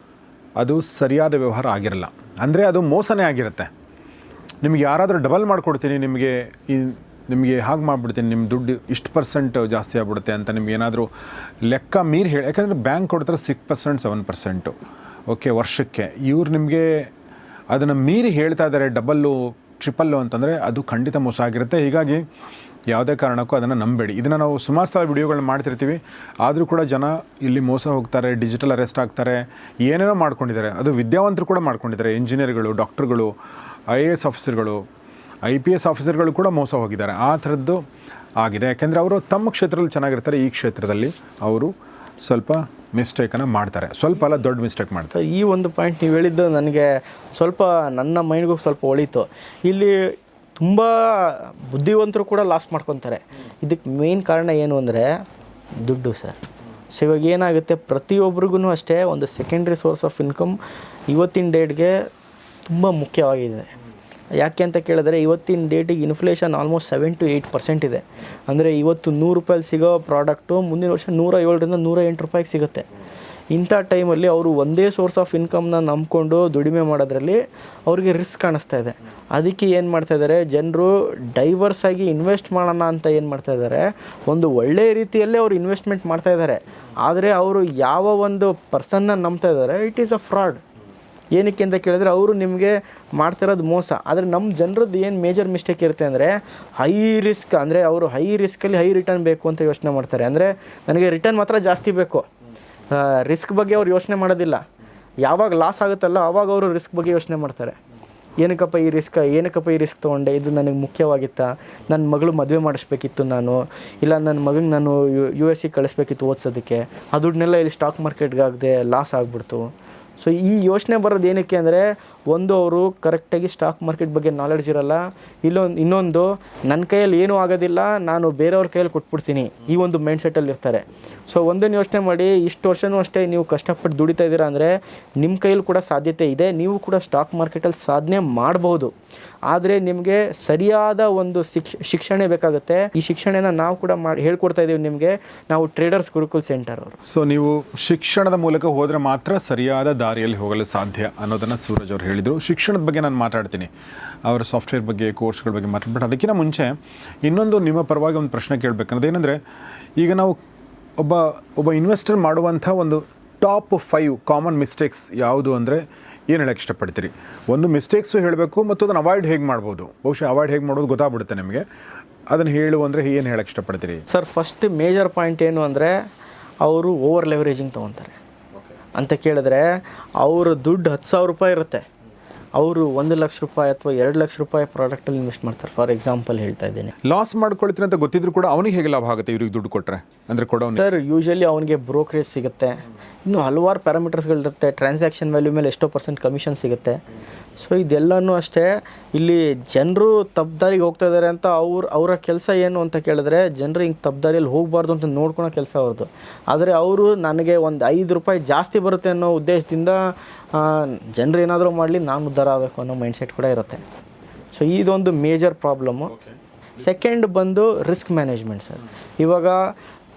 ಅದು ಸರಿಯಾದ ವ್ಯವಹಾರ ಆಗಿರಲ್ಲ. ಅಂದರೆ ಅದು ಮೋಸನೇ ಆಗಿರುತ್ತೆ. ನಿಮ್ಗೆ ಯಾರಾದರೂ ಡಬಲ್ ಮಾಡಿಕೊಡ್ತೀನಿ, ನಿಮಗೆ ಹಾಗೆ ಮಾಡಿಬಿಡ್ತೀನಿ, ನಿಮ್ಮ ದುಡ್ಡು ಇಷ್ಟು % ಜಾಸ್ತಿ ಆಗ್ಬಿಡುತ್ತೆ ಅಂತ ನಿಮ್ಗೆ ಏನಾದರೂ ಲೆಕ್ಕ ಮೀರಿ ಹೇಳಿ. ಯಾಕಂದರೆ ಬ್ಯಾಂಕ್ ಕೊಡ್ತಾರೆ 6%, 7% ಓಕೆ ವರ್ಷಕ್ಕೆ. ಇವ್ರು ನಿಮಗೆ ಅದನ್ನು ಮೀರಿ ಹೇಳ್ತಾ ಇದ್ದಾರೆ ಡಬಲ್ಲು, ಟ್ರಿಪಲ್ಲು ಅಂತಂದರೆ ಅದು ಖಂಡಿತ ಮೋಸ ಆಗಿರುತ್ತೆ. ಹೀಗಾಗಿ ಯಾವುದೇ ಕಾರಣಕ್ಕೂ ಅದನ್ನು ನಂಬೇಡಿ. ಇದನ್ನು ನಾವು ಸುಮಾರು ಸಲ ವಿಡಿಯೋಗಳನ್ನ ಮಾಡ್ತಿರ್ತೀವಿ, ಆದರೂ ಕೂಡ ಜನ ಇಲ್ಲಿ ಮೋಸ ಹೋಗ್ತಾರೆ, ಡಿಜಿಟಲ್ ಅರೆಸ್ಟ್ ಆಗ್ತಾರೆ, ಏನೇನೋ ಮಾಡ್ಕೊಂಡಿದ್ದಾರೆ. ಅದು ವಿದ್ಯಾವಂತರು ಕೂಡ ಮಾಡ್ಕೊಂಡಿದ್ದಾರೆ. ಇಂಜಿನಿಯರ್ಗಳು, ಡಾಕ್ಟರ್ಗಳು, IAS ಆಫೀಸರ್ಗಳು, IPS ಆಫೀಸರ್ಗಳು ಕೂಡ ಮೋಸ ಹೋಗಿದ್ದಾರೆ. ಆ ಥರದ್ದು ಆಗಿದೆ. ಯಾಕೆಂದರೆ ಅವರು ತಮ್ಮ ಕ್ಷೇತ್ರದಲ್ಲಿ ಚೆನ್ನಾಗಿರ್ತಾರೆ, ಈ ಕ್ಷೇತ್ರದಲ್ಲಿ ಅವರು ಸ್ವಲ್ಪ ಮಿಸ್ಟೇಕನ್ನು ಮಾಡ್ತಾರೆ. ಸ್ವಲ್ಪ ಅಲ್ಲ, ದೊಡ್ಡ ಮಿಸ್ಟೇಕ್ ಮಾಡ್ತಾರೆ.
ಈ ಒಂದು ಪಾಯಿಂಟ್ ನೀವು ಹೇಳಿದ್ದು ನನಗೆ ಸ್ವಲ್ಪ ನನ್ನ ಮೈಂಡ್ಗೂ ಸ್ವಲ್ಪ ಹೊಳೀತು. ಇಲ್ಲಿ ತುಂಬ ಬುದ್ಧಿವಂತರು ಕೂಡ ಲಾಸ್ ಮಾಡ್ಕೊತಾರೆ. ಇದಕ್ಕೆ ಮೇಯ್ನ್ ಕಾರಣ ಏನು ಅಂದರೆ ದುಡ್ಡು ಸರ್. ಸೊ ಇವಾಗ ಏನಾಗುತ್ತೆ, ಪ್ರತಿಯೊಬ್ಬರಿಗೂ ಅಷ್ಟೇ ಒಂದು ಸೆಕೆಂಡ್ರಿ ಸೋರ್ಸ್ ಆಫ್ ಇನ್ಕಮ್ ಇವತ್ತಿನ ಡೇಟ್ಗೆ ತುಂಬ ಮುಖ್ಯವಾಗಿದೆ. ಯಾಕೆ ಅಂತ ಕೇಳಿದ್ರೆ, ಇವತ್ತಿನ ಡೇಟಿಗೆ ಇನ್ಫ್ಲೇಷನ್ ಆಲ್ಮೋಸ್ಟ್ 7-8% ಇದೆ. ಅಂದರೆ ಇವತ್ತು 100 ರೂಪಾಯಲ್ಲಿ ಸಿಗೋ ಪ್ರಾಡಕ್ಟು ಮುಂದಿನ ವರ್ಷ 107-108 ರೂಪಾಯಿಗೆ ಸಿಗುತ್ತೆ. ಇಂಥ ಟೈಮಲ್ಲಿ ಅವರು ಒಂದೇ ಸೋರ್ಸ್ ಆಫ್ ಇನ್ಕಮ್ನ ನಂಬ್ಕೊಂಡು ದುಡಿಮೆ ಮಾಡೋದ್ರಲ್ಲಿ ಅವ್ರಿಗೆ ರಿಸ್ಕ್ ಕಾಣಿಸ್ತಾ ಇದೆ. ಅದಕ್ಕೆ ಏನು ಮಾಡ್ತಾಯಿದ್ದಾರೆ ಜನರು, ಡೈವರ್ಸ್ ಆಗಿ ಇನ್ವೆಸ್ಟ್ ಮಾಡೋಣ ಅಂತ ಏನು ಮಾಡ್ತಾಯಿದ್ದಾರೆ, ಒಂದು ಒಳ್ಳೆಯ ರೀತಿಯಲ್ಲೇ ಅವರು ಇನ್ವೆಸ್ಟ್ಮೆಂಟ್ ಮಾಡ್ತಾಯಿದ್ದಾರೆ. ಆದರೆ ಅವರು ಯಾವ ಒಂದು ಪರ್ಸನ್ನ ನಂಬ್ತಾ ಇದ್ದಾರೆ, ಇಟ್ ಈಸ್ ಅ ಫ್ರಾಡ್. ಏನಕ್ಕೆ ಅಂತ ಕೇಳಿದ್ರೆ, ಅವರು ನಿಮಗೆ ಮಾಡ್ತಿರೋದು ಮೋಸ. ಆದರೆ ನಮ್ಮ ಜನರದ್ದು ಏನು ಮೇಜರ್ ಮಿಸ್ಟೇಕ್ ಇರುತ್ತೆ ಅಂದರೆ, ಹೈ ರಿಸ್ಕ್, ಅಂದರೆ ಅವರು ಹೈ ರಿಸ್ಕಲ್ಲಿ ಹೈ ರಿಟರ್ನ್ ಬೇಕು ಅಂತ ಯೋಚನೆ ಮಾಡ್ತಾರೆ. ಅಂದರೆ ನನಗೆ ರಿಟರ್ನ್ ಮಾತ್ರ ಜಾಸ್ತಿ ಬೇಕು, ರಿಸ್ಕ್ ಬಗ್ಗೆ ಅವ್ರು ಯೋಚನೆ ಮಾಡೋದಿಲ್ಲ. ಯಾವಾಗ ಲಾಸ್ ಆಗುತ್ತಲ್ಲ ಆವಾಗ ಅವರು ರಿಸ್ಕ್ ಬಗ್ಗೆ ಯೋಚನೆ ಮಾಡ್ತಾರೆ. ಏನಕ್ಕಪ್ಪ ಈ ರಿಸ್ಕ್ ತೊಗೊಂಡೆ, ಇದು ನನಗೆ ಮುಖ್ಯವಾಗಿತ್ತಾ, ನನ್ನ ಮಗಳು ಮದುವೆ ಮಾಡಿಸ್ಬೇಕಿತ್ತು ನಾನು, ಇಲ್ಲ ನನ್ನ ಮಗಂಗೆ ನಾನು US ಕಳಿಸ್ಬೇಕಿತ್ತು ಓದಿಸೋದಕ್ಕೆ, ಆ ದುಡ್ಡನ್ನೆಲ್ಲ ಇಲ್ಲಿ ಸ್ಟಾಕ್ ಮಾರ್ಕೆಟ್ಗೆ ಆಗದೆ ಲಾಸ್ ಆಗಿಬಿಡ್ತು. ಸೊ ಈ ಯೋಚನೆ ಬರೋದು ಏನಕ್ಕೆ ಅಂದರೆ, ಒಂದು ಅವರು ಕರೆಕ್ಟಾಗಿ ಸ್ಟಾಕ್ ಮಾರ್ಕೆಟ್ ಬಗ್ಗೆ ನಾಲೆಡ್ಜ್ ಇರೋಲ್ಲ, ಇನ್ನೊಂದು ನನ್ನ ಕೈಯಲ್ಲಿ ಏನೂ ಆಗೋದಿಲ್ಲ, ನಾನು ಬೇರೆಯವ್ರ ಕೈಯಲ್ಲಿ ಕೊಟ್ಬಿಡ್ತೀನಿ, ಈ ಒಂದು ಮೈಂಡ್ಸೆಟ್ಟಲ್ಲಿ ಇರ್ತಾರೆ. ಸೊ ಒಂದನ್ನು ಯೋಚನೆ ಮಾಡಿ, ಇಷ್ಟು ವರ್ಷವೂ ಅಷ್ಟೇ ನೀವು ಕಷ್ಟಪಟ್ಟು ದುಡಿತಾ ಇದ್ದೀರಾ ಅಂದರೆ ನಿಮ್ಮ ಕೈಯಲ್ಲಿ ಕೂಡ ಸಾಧ್ಯತೆ ಇದೆ, ನೀವು ಕೂಡ ಸ್ಟಾಕ್ ಮಾರ್ಕೆಟಲ್ಲಿ ಸಾಧನೆ ಮಾಡ್ಬೋದು. ಆದರೆ ನಿಮಗೆ ಸರಿಯಾದ ಒಂದು ಶಿಕ್ಷಣ ಬೇಕಾಗುತ್ತೆ. ಈ ಶಿಕ್ಷಣನ ನಾವು ಕೂಡ ಹೇಳ್ಕೊಡ್ತಾ ಇದ್ದೀವಿ ನಿಮಗೆ, ನಾವು ಟ್ರೇಡರ್ಸ್ ಗುರುಕುಲ್ ಸೆಂಟರ್ ಅವರು.
ಸೊ ನೀವು ಶಿಕ್ಷಣದ ಮೂಲಕ ಹೋದರೆ ಮಾತ್ರ ಸರಿಯಾದ ದಾರಿಯಲ್ಲಿ ಹೋಗಲು ಸಾಧ್ಯ ಅನ್ನೋದನ್ನು ಸೂರಜ್ ಅವರು ಹೇಳಿದರು. ಶಿಕ್ಷಣದ ಬಗ್ಗೆ ನಾನು ಮಾತಾಡ್ತೀನಿ, ಅವರ ಸಾಫ್ಟ್ವೇರ್ ಬಗ್ಗೆ, ಕೋರ್ಸ್ಗಳ ಬಗ್ಗೆ ಮಾತಾಡ್ಬಿಟ್ಟು, ಅದಕ್ಕಿಂತ ಮುಂಚೆ ಇನ್ನೊಂದು ನಿಮ್ಮ ಪರವಾಗಿ ಒಂದು ಪ್ರಶ್ನೆ ಕೇಳಬೇಕನ್ನೋದು ಏನಂದರೆ, ಈಗ ನಾವು ಒಬ್ಬ ಇನ್ವೆಸ್ಟರ್ ಮಾಡುವಂಥ ಒಂದು ಟಾಪ್ 5 ಕಾಮನ್ ಮಿಸ್ಟೇಕ್ಸ್ ಯಾವುದು ಅಂದರೆ ಏನು ಹೇಳಕ್ಕೆ ಇಷ್ಟಪಡ್ತೀರಿ? ಒಂದು ಮಿಸ್ಟೇಕ್ಸು ಹೇಳಬೇಕು ಮತ್ತು ಅದನ್ನು ಅವಾಯ್ಡ್ ಹೇಗೆ ಮಾಡ್ಬೋದು, ಬಹುಶಃ ಅವಾಯ್ಡ್ ಹೇಗೆ ಮಾಡೋದು ಗೊತ್ತಾಗ್ಬಿಡುತ್ತೆ ನಿಮಗೆ, ಅದನ್ನು ಹೇಳು ಅಂದರೆ ಏನು ಹೇಳಕ್ಕೆ ಇಷ್ಟಪಡ್ತೀರಿ?
ಸರ್, ಫಸ್ಟ್ ಮೇಜರ್ ಪಾಯಿಂಟ್ ಏನು ಅಂದರೆ, ಅವರು ಓವರ್ ಲೆವರೇಜಿಂಗ್ ತೊಗೊತಾರೆ ಅಂತ ಕೇಳಿದ್ರೆ, ಅವ್ರ ದುಡ್ಡು 10,000 ರೂಪಾಯಿ ಇರುತ್ತೆ, ಅವರು 1 ಲಕ್ಷ ರೂಪಾಯಿ ಅಥವಾ 2 ಲಕ್ಷ ರೂಪಾಯಿ ಪ್ರಾಡಕ್ಟಲ್ಲಿ ಇನ್ವೆಸ್ಟ್ ಮಾಡ್ತಾರೆ. ಫಾರ್ ಎಕ್ಸಾಂಪಲ್ ಹೇಳ್ತಾ ಇದ್ದೀನಿ.
ಲಾಸ್ ಮಾಡ್ಕೊಳ್ತೀನಿ ಅಂತ ಗೊತ್ತಿದ್ರು ಕೂಡ ಅವನಿಗೆ ಹೇಗೆ ಲಾಭ ಆಗುತ್ತೆ ಇವ್ರಿಗೆ ದುಡ್ಡು ಕೊಟ್ಟರೆ? ಅಂದರೆ ಕೊಡೋನು
ಸರ್, ಯೂಶಲಿ ಅವನಿಗೆ ಬ್ರೋಕರೇಜ್ ಸಿಗುತ್ತೆ, ಇನ್ನೂ ಹಲವಾರು ಪ್ಯಾರಾಮೀಟರ್ಸ್ಗಳಿರುತ್ತೆ, ಟ್ರಾನ್ಸಾಕ್ಷನ್ ವ್ಯಾಲ್ಯೂ ಮೇಲೆ ಎಷ್ಟೋ % ಕಮಿಷನ್ ಸಿಗುತ್ತೆ. ಸೊ ಇದೆಲ್ಲನೂ ಅಷ್ಟೇ, ಇಲ್ಲಿ ಜನರು ತಪ್ಪುದಾರಿಗೆ ಹೋಗ್ತಾ ಇದ್ದಾರೆ ಅಂತ ಅವರ ಕೆಲಸ ಏನು ಅಂತ ಕೇಳಿದ್ರೆ, ಜನರು ಹಿಂಗೆ ತಪ್ಪುದಾರಿಯಲ್ಲಿ ಹೋಗಬಾರ್ದು ಅಂತ ನೋಡ್ಕೊಳೋ ಕೆಲಸ ಅವ್ರದ್ದು. ಆದರೆ ಅವರು ನನಗೆ ಒಂದು 5 ರೂಪಾಯಿ ಜಾಸ್ತಿ ಬರುತ್ತೆ ಅನ್ನೋ ಉದ್ದೇಶದಿಂದ ಜನರು ಏನಾದರೂ ಮಾಡಲಿ, ನಾನು ಉದ್ಧಾರ ಆಗಬೇಕು ಅನ್ನೋ ಮೈಂಡ್ಸೆಟ್ ಕೂಡ ಇರುತ್ತೆ. ಸೊ ಇದೊಂದು ಮೇಜರ್ ಪ್ರಾಬ್ಲಮ್ಮು. ಸೆಕೆಂಡ್ ಬಂದು ರಿಸ್ಕ್ ಮ್ಯಾನೇಜ್ಮೆಂಟ್ ಸರ್. ಇವಾಗ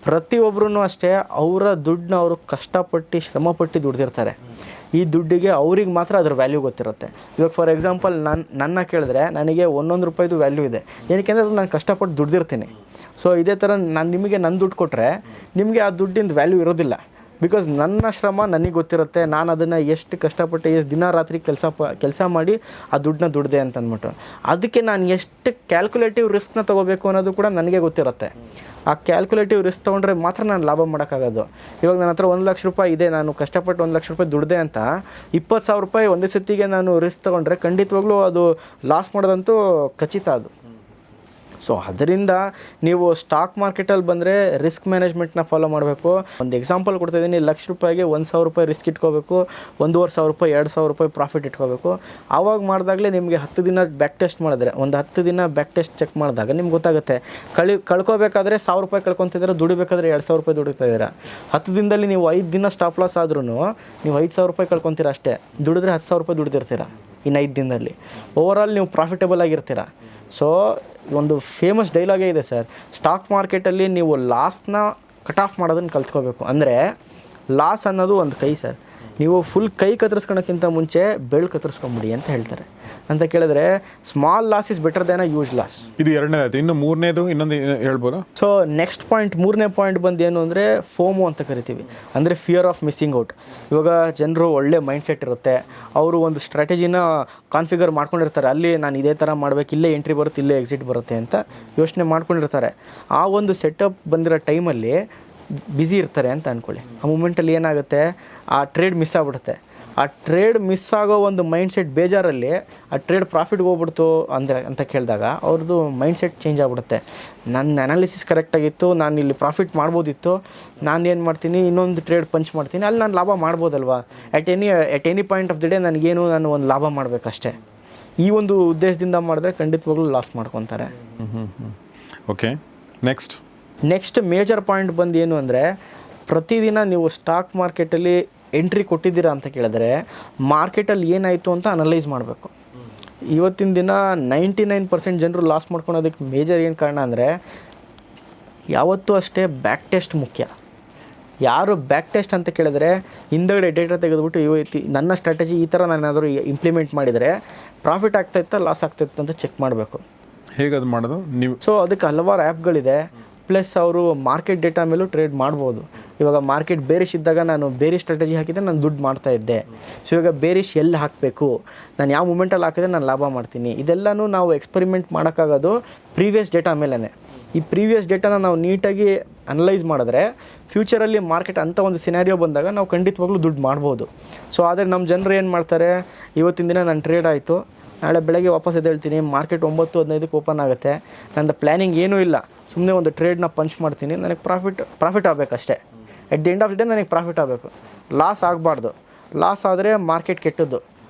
ಪ್ರತಿಯೊಬ್ಬರೂ ಅಷ್ಟೇ ಅವರ ದುಡ್ಡನ್ನ ಅವರು ಕಷ್ಟಪಟ್ಟು ಶ್ರಮಪಟ್ಟು ದುಡ್ದಿರ್ತಾರೆ. ಈ ದುಡ್ಡಿಗೆ ಅವ್ರಿಗೆ ಮಾತ್ರ ಅದ್ರ ವ್ಯಾಲ್ಯೂ ಗೊತ್ತಿರುತ್ತೆ. ಇವಾಗ ಫಾರ್ ಎಕ್ಸಾಂಪಲ್ ನನ್ನ ಕೇಳಿದ್ರೆ ನನಗೆ 1 ರೂಪಾಯಿದು ವ್ಯಾಲ್ಯೂ ಇದೆ, ಏನಕ್ಕೆ ಅಂದರೆ ಅದು ನಾನು ಕಷ್ಟಪಟ್ಟು ದುಡ್ದಿರ್ತೀನಿ. ಸೊ ಇದೇ ಥರ ನಿಮಗೆ ನನ್ನ ದುಡ್ಡು ಕೊಟ್ಟರೆ ನಿಮಗೆ ಆ ದುಡ್ಡಿಂದ ವ್ಯಾಲ್ಯೂ ಇರೋದಿಲ್ಲ. ಬಿಕಾಸ್ ನನ್ನ ಶ್ರಮ ನನಗೆ ಗೊತ್ತಿರುತ್ತೆ, ನಾನು ಅದನ್ನು ಎಷ್ಟು ಕಷ್ಟಪಟ್ಟು ಎಷ್ಟು ದಿನ ರಾತ್ರಿ ಕೆಲಸ ಮಾಡಿ ಆ ದುಡ್ಡನ್ನ ದುಡ್ದೆ ಅಂತ ಅಂದ್ಬಿಟ್ಟು, ಅದಕ್ಕೆ ನಾನು ಎಷ್ಟು ಕ್ಯಾಲ್ಕುಲೇಟಿವ್ ರಿಸ್ಕ್ನ ತೊಗೋಬೇಕು ಅನ್ನೋದು ಕೂಡ ನನಗೆ ಗೊತ್ತಿರುತ್ತೆ. ಆ ಕ್ಯಾಲ್ಕುಲೇಟಿವ್ ರಿಸ್ಕ್ ತೊಗೊಂಡ್ರೆ ಮಾತ್ರ ನಾನು ಲಾಭ ಮಾಡೋಕ್ಕಾಗೋದು. ಇವಾಗ ನನ್ನ ಹತ್ರ 1 ಲಕ್ಷ ರೂಪಾಯಿ ಇದೆ, ನಾನು ಕಷ್ಟಪಟ್ಟು 1 ಲಕ್ಷ ರೂಪಾಯಿ ದುಡ್ದೆ ಅಂತ 20,000 ರೂಪಾಯಿ ಒಂದೇ ಸತಿಗೆ ನಾನು ರಿಸ್ಕ್ ತೊಗೊಂಡ್ರೆ ಖಂಡಿತವಾಗ್ಲೂ ಅದು ಲಾಸ್ ಮಾಡೋದಂತೂ ಖಚಿತ ಅದು. ಸೊ ಅದರಿಂದ ನೀವು ಸ್ಟಾಕ್ ಮಾರ್ಕೆಟಲ್ಲಿ ಬಂದರೆ ರಿಸ್ಕ್ ಮ್ಯಾನೇಜ್ಮೆಂಟ್ನ ಫಾಲೋ ಮಾಡಬೇಕು. ಒಂದು ಎಕ್ಸಾಂಪಲ್ ಕೊಡ್ತಾ ಇದ್ದೀನಿ, 1 ಲಕ್ಷ ರೂಪಾಯಿಗೆ 1,000 ರೂಪಾಯಿ ರಿಸ್ಕ್ ಇಟ್ಕೋಬೇಕು, 1,500 ರೂಪಾಯಿ 2,000 ರೂಪಾಯಿ ಪ್ರಾಫಿಟ್ ಇಟ್ಕೋಬೇಕು. ಆವಾಗ ಮಾಡಿದಾಗಲೇ ನಿಮಗೆ 10 ದಿನ ಬ್ಯಾಕ್ ಟೆಸ್ಟ್ ಮಾಡಿದ್ರೆ, ಒಂದು 10 ದಿನ ಬ್ಯಾಕ್ ಟೆಸ್ಟ್ ಚೆಕ್ ಮಾಡಿದಾಗ ನಿಮ್ಗೆ ಗೊತ್ತಾಗುತ್ತೆ. ಕಳ್ಕೋಬೇಕಾದ್ರೆ 1,000 ರೂಪಾಯಿ ಕಳ್ಕೊತಿದ್ದೀರಾ, ದುಡಿಬೇಕಾದ್ರೆ 2,000 ರೂಪಾಯಿ ದುಡಿತಾ ಇದ್ದೀರಾ. 10 ದಿನದಲ್ಲಿ ನೀವು 5 ದಿನ ಸ್ಟಾಪ್ ಲಾಸ್ ಆದ್ರೂ ನೀವು 5,000 ರೂಪಾಯಿ ಕಳ್ಕೊತೀರ ಅಷ್ಟೇ, ದುಡಿದ್ರೆ 10,000 ರೂಪಾಯಿ ದುಡ್ದಿರ್ತೀರ ಇನ್ನು 5 ದಿನದಲ್ಲಿ. ಓವರಾಲ್ ನೀವು ಪ್ರಾಫಿಟಬಲ್ ಆಗಿರ್ತೀರ. ಸೊ ಒಂದು ಫೇಮಸ್ ಡೈಲಾಗೇ ಇದೆ ಸರ್, ಸ್ಟಾಕ್ ಮಾರ್ಕೆಟಲ್ಲಿ ನೀವು ಲಾಸ್ನ ಕಟ್ ಆಫ್ ಮಾಡೋದನ್ನು ಕಲ್ತ್ಕೋಬೇಕು. ಅಂದರೆ ಲಾಸ್ ಅನ್ನೋದು ಒಂದು ಕೈ ಸರ್, ನೀವು ಫುಲ್ ಕೈ ಕತ್ತರಿಸ್ಕೊಳಕ್ಕಿಂತ ಮುಂಚೆ ಬೆಳ್ಳು ಕತ್ತರಿಸ್ಕೊಂಬಿಡಿ ಅಂತ ಹೇಳ್ತಾರೆ. ಅಂತ ಕೇಳಿದ್ರೆ small loss is better than a huge loss.
ಇದು ಎರಡನೇದು. ಇನ್ನು ಮೂರನೇದು ಇನ್ನೊಂದು ಹೇಳ್ಬೋದಾ?
ಸೊ ನೆಕ್ಸ್ಟ್ ಪಾಯಿಂಟ್, ಮೂರನೇ ಪಾಯಿಂಟ್ ಬಂದು ಏನು ಅಂದರೆ ಫೋಮೋ ಅಂತ ಕರಿತೀವಿ, ಅಂದರೆ ಫಿಯರ್ ಆಫ್ ಮಿಸ್ಸಿಂಗ್ ಔಟ್. ಇವಾಗ ಜನರು ಒಳ್ಳೆ ಮೈಂಡ್ಸೆಟ್ ಇರುತ್ತೆ, ಅವರು ಒಂದು ಸ್ಟ್ರಾಟಜಿನ ಕಾನ್ಫಿಗರ್ ಮಾಡ್ಕೊಂಡಿರ್ತಾರೆ, ಅಲ್ಲಿ ನಾನು ಇದೇ ಥರ ಮಾಡಬೇಕು, ಇಲ್ಲೇ ಎಂಟ್ರಿ ಬರುತ್ತೆ, ಇಲ್ಲೇ ಎಕ್ಸಿಟ್ ಬರುತ್ತೆ ಅಂತ ಯೋಚನೆ ಮಾಡ್ಕೊಂಡಿರ್ತಾರೆ. ಆ ಒಂದು ಸೆಟಪ್ ಬಂದಿರೋ ಟೈಮಲ್ಲಿ ಬ್ಯುಸಿ ಇರ್ತಾರೆ ಅಂತ ಅಂದ್ಕೊಳ್ಳಿ. ಆ ಮೂಮೆಂಟಲ್ಲಿ ಏನಾಗುತ್ತೆ, ಆ ಟ್ರೇಡ್ ಮಿಸ್ ಆಗಿಬಿಡುತ್ತೆ. ಆ ಟ್ರೇಡ್ ಮಿಸ್ ಆಗೋ ಒಂದು ಮೈಂಡ್ಸೆಟ್ ಬೇಜಾರಲ್ಲಿ ಆ ಟ್ರೇಡ್ ಪ್ರಾಫಿಟ್ಗೆ ಹೋಗ್ಬಿಡ್ತು ಅಂದರೆ ಅಂತ ಕೇಳಿದಾಗ ಅವ್ರದ್ದು ಮೈಂಡ್ಸೆಟ್ ಚೇಂಜ್ ಆಗಿಬಿಡುತ್ತೆ. ನನ್ನ ಅನಾಲಿಸಿಸ್ ಕರೆಕ್ಟಾಗಿತ್ತು, ನಾನು ಇಲ್ಲಿ ಪ್ರಾಫಿಟ್ ಮಾಡ್ಬೋದಿತ್ತು, ನಾನು ಏನು ಮಾಡ್ತೀನಿ, ಇನ್ನೊಂದು ಟ್ರೇಡ್ ಪಂಚ್ ಮಾಡ್ತೀನಿ, ಅಲ್ಲಿ ನಾನು ಲಾಭ ಮಾಡ್ಬೋದಲ್ವಾ, at any point of the day ನನಗೇನು, ನಾನು ಒಂದು ಲಾಭ ಮಾಡಬೇಕಷ್ಟೇ. ಈ ಒಂದು ಉದ್ದೇಶದಿಂದ ಮಾಡಿದ್ರೆ ಖಂಡಿತವಾಗ್ಲೂ ಲಾಸ್ ಮಾಡ್ಕೊತಾರೆ.
ಓಕೆ, ನೆಕ್ಸ್ಟ್
ಮೇಜರ್ ಪಾಯಿಂಟ್ ಬಂದು ಏನು ಅಂದರೆ, ಪ್ರತಿದಿನ ನೀವು ಸ್ಟಾಕ್ ಮಾರ್ಕೆಟಲ್ಲಿ ಎಂಟ್ರಿ ಕೊಟ್ಟಿದ್ದೀರಾ ಅಂತ ಕೇಳಿದ್ರೆ ಮಾರ್ಕೆಟಲ್ಲಿ ಏನಾಯಿತು ಅಂತ ಅನಲೈಸ್ ಮಾಡಬೇಕು. ಇವತ್ತಿನ ದಿನ 99% ಜನರು ಲಾಸ್ ಮಾಡ್ಕೊಳೋದಕ್ಕೆ ಮೇಜರ್ ಏನು ಕಾರಣ ಅಂದರೆ, ಯಾವತ್ತೂ ಅಷ್ಟೇ ಬ್ಯಾಕ್ ಟೆಸ್ಟ್ ಮುಖ್ಯ. ಯಾರು ಬ್ಯಾಕ್ ಟೆಸ್ಟ್ ಅಂತ ಕೇಳಿದ್ರೆ ಹಿಂದಗಡೆ ಡೇಟಾ ತೆಗೆದುಬಿಟ್ಟು ಇವತ್ತು ನನ್ನ ಸ್ಟ್ರಾಟಜಿ ಈ ಥರ ನಾನು ಏನಾದರೂ ಇಂಪ್ಲಿಮೆಂಟ್ ಮಾಡಿದರೆ ಪ್ರಾಫಿಟ್ ಆಗ್ತಾಯಿತ್ತಾ ಲಾಸ್ ಆಗ್ತಾಯಿತ್ತು ಅಂತ ಚೆಕ್ ಮಾಡಬೇಕು.
ಹೇಗೆ ಅದು ಮಾಡೋದು ನೀವು?
ಸೊ ಅದಕ್ಕೆ ಹಲವಾರು ಆ್ಯಪ್ಗಳಿದೆ, ಪ್ಲಸ್ ಅವರು ಮಾರ್ಕೆಟ್ ಡೇಟಾ ಮೇಲೂ ಟ್ರೇಡ್ ಮಾಡ್ಬೋದು. ಇವಾಗ ಮಾರ್ಕೆಟ್ ಬೇರಿಶ್ ಇದ್ದಾಗ ನಾನು ಬೇರೆ ಸ್ಟ್ರಾಟಜಿ ಹಾಕಿದರೆ ನಾನು ದುಡ್ಡು ಮಾಡ್ತಾಯಿದ್ದೆ. ಸೊ ಇವಾಗ ಬೇರಿಶ್ ಎಲ್ಲಿ ಹಾಕಬೇಕು, ನಾನು ಯಾವ ಮೂಮೆಂಟಲ್ಲಿ ಹಾಕಿದ್ರೆ ನಾನು ಲಾಭ ಮಾಡ್ತೀನಿ, ಇದೆಲ್ಲನೂ ನಾವು ಎಕ್ಸ್ಪರಿಮೆಂಟ್ ಮಾಡೋಕ್ಕಾಗೋದು ಪ್ರೀವಿಯಸ್ ಡೇಟಾ ಮೇಲೇ. ಈ ಪ್ರೀವಿಯಸ್ ಡೇಟಾನ ನಾವು ನೀಟಾಗಿ ಅನಲೈಸ್ ಮಾಡಿದ್ರೆ ಫ್ಯೂಚರಲ್ಲಿ ಮಾರ್ಕೆಟ್ ಅಂಥ ಒಂದು ಸಿನಾರಿಯೋ ಬಂದಾಗ ನಾವು ಖಂಡಿತವಾಗ್ಲೂ ದುಡ್ಡು ಮಾಡ್ಬೋದು. ಸೊ ಆದರೆ ನಮ್ಮ ಜನರು ಏನು ಮಾಡ್ತಾರೆ, ಇವತ್ತಿನ ದಿನ ನಾನು ಟ್ರೇಡ್ ಆಯಿತು, ನಾಳೆ ಬೆಳಗ್ಗೆ ವಾಪಸ್ ಎದ್ದೇಳ್ತೀನಿ, ಮಾರ್ಕೆಟ್ 9:15ಕ್ಕೆ ಓಪನ್ ಆಗುತ್ತೆ, ನಂದು ಪ್ಲ್ಯಾನಿಂಗ್ ಏನೂ ಇಲ್ಲ, ಸುಮ್ಮನೆ ಒಂದು ಟ್ರೇಡ್ನ ಪಂಚ್ ಮಾಡ್ತೀನಿ, ನನಗೆ ಪ್ರಾಫಿಟ್ ಆಗಬೇಕಷ್ಟೇ. At the end of the day ನನಗೆ ಪ್ರಾಫಿಟ್ ಆಗಬೇಕು, ಲಾಸ್ ಆಗಬಾರ್ದು. ಲಾಸ್ ಆದರೆ ಮಾರ್ಕೆಟ್ ಕೆಟ್ಟದ್ದು,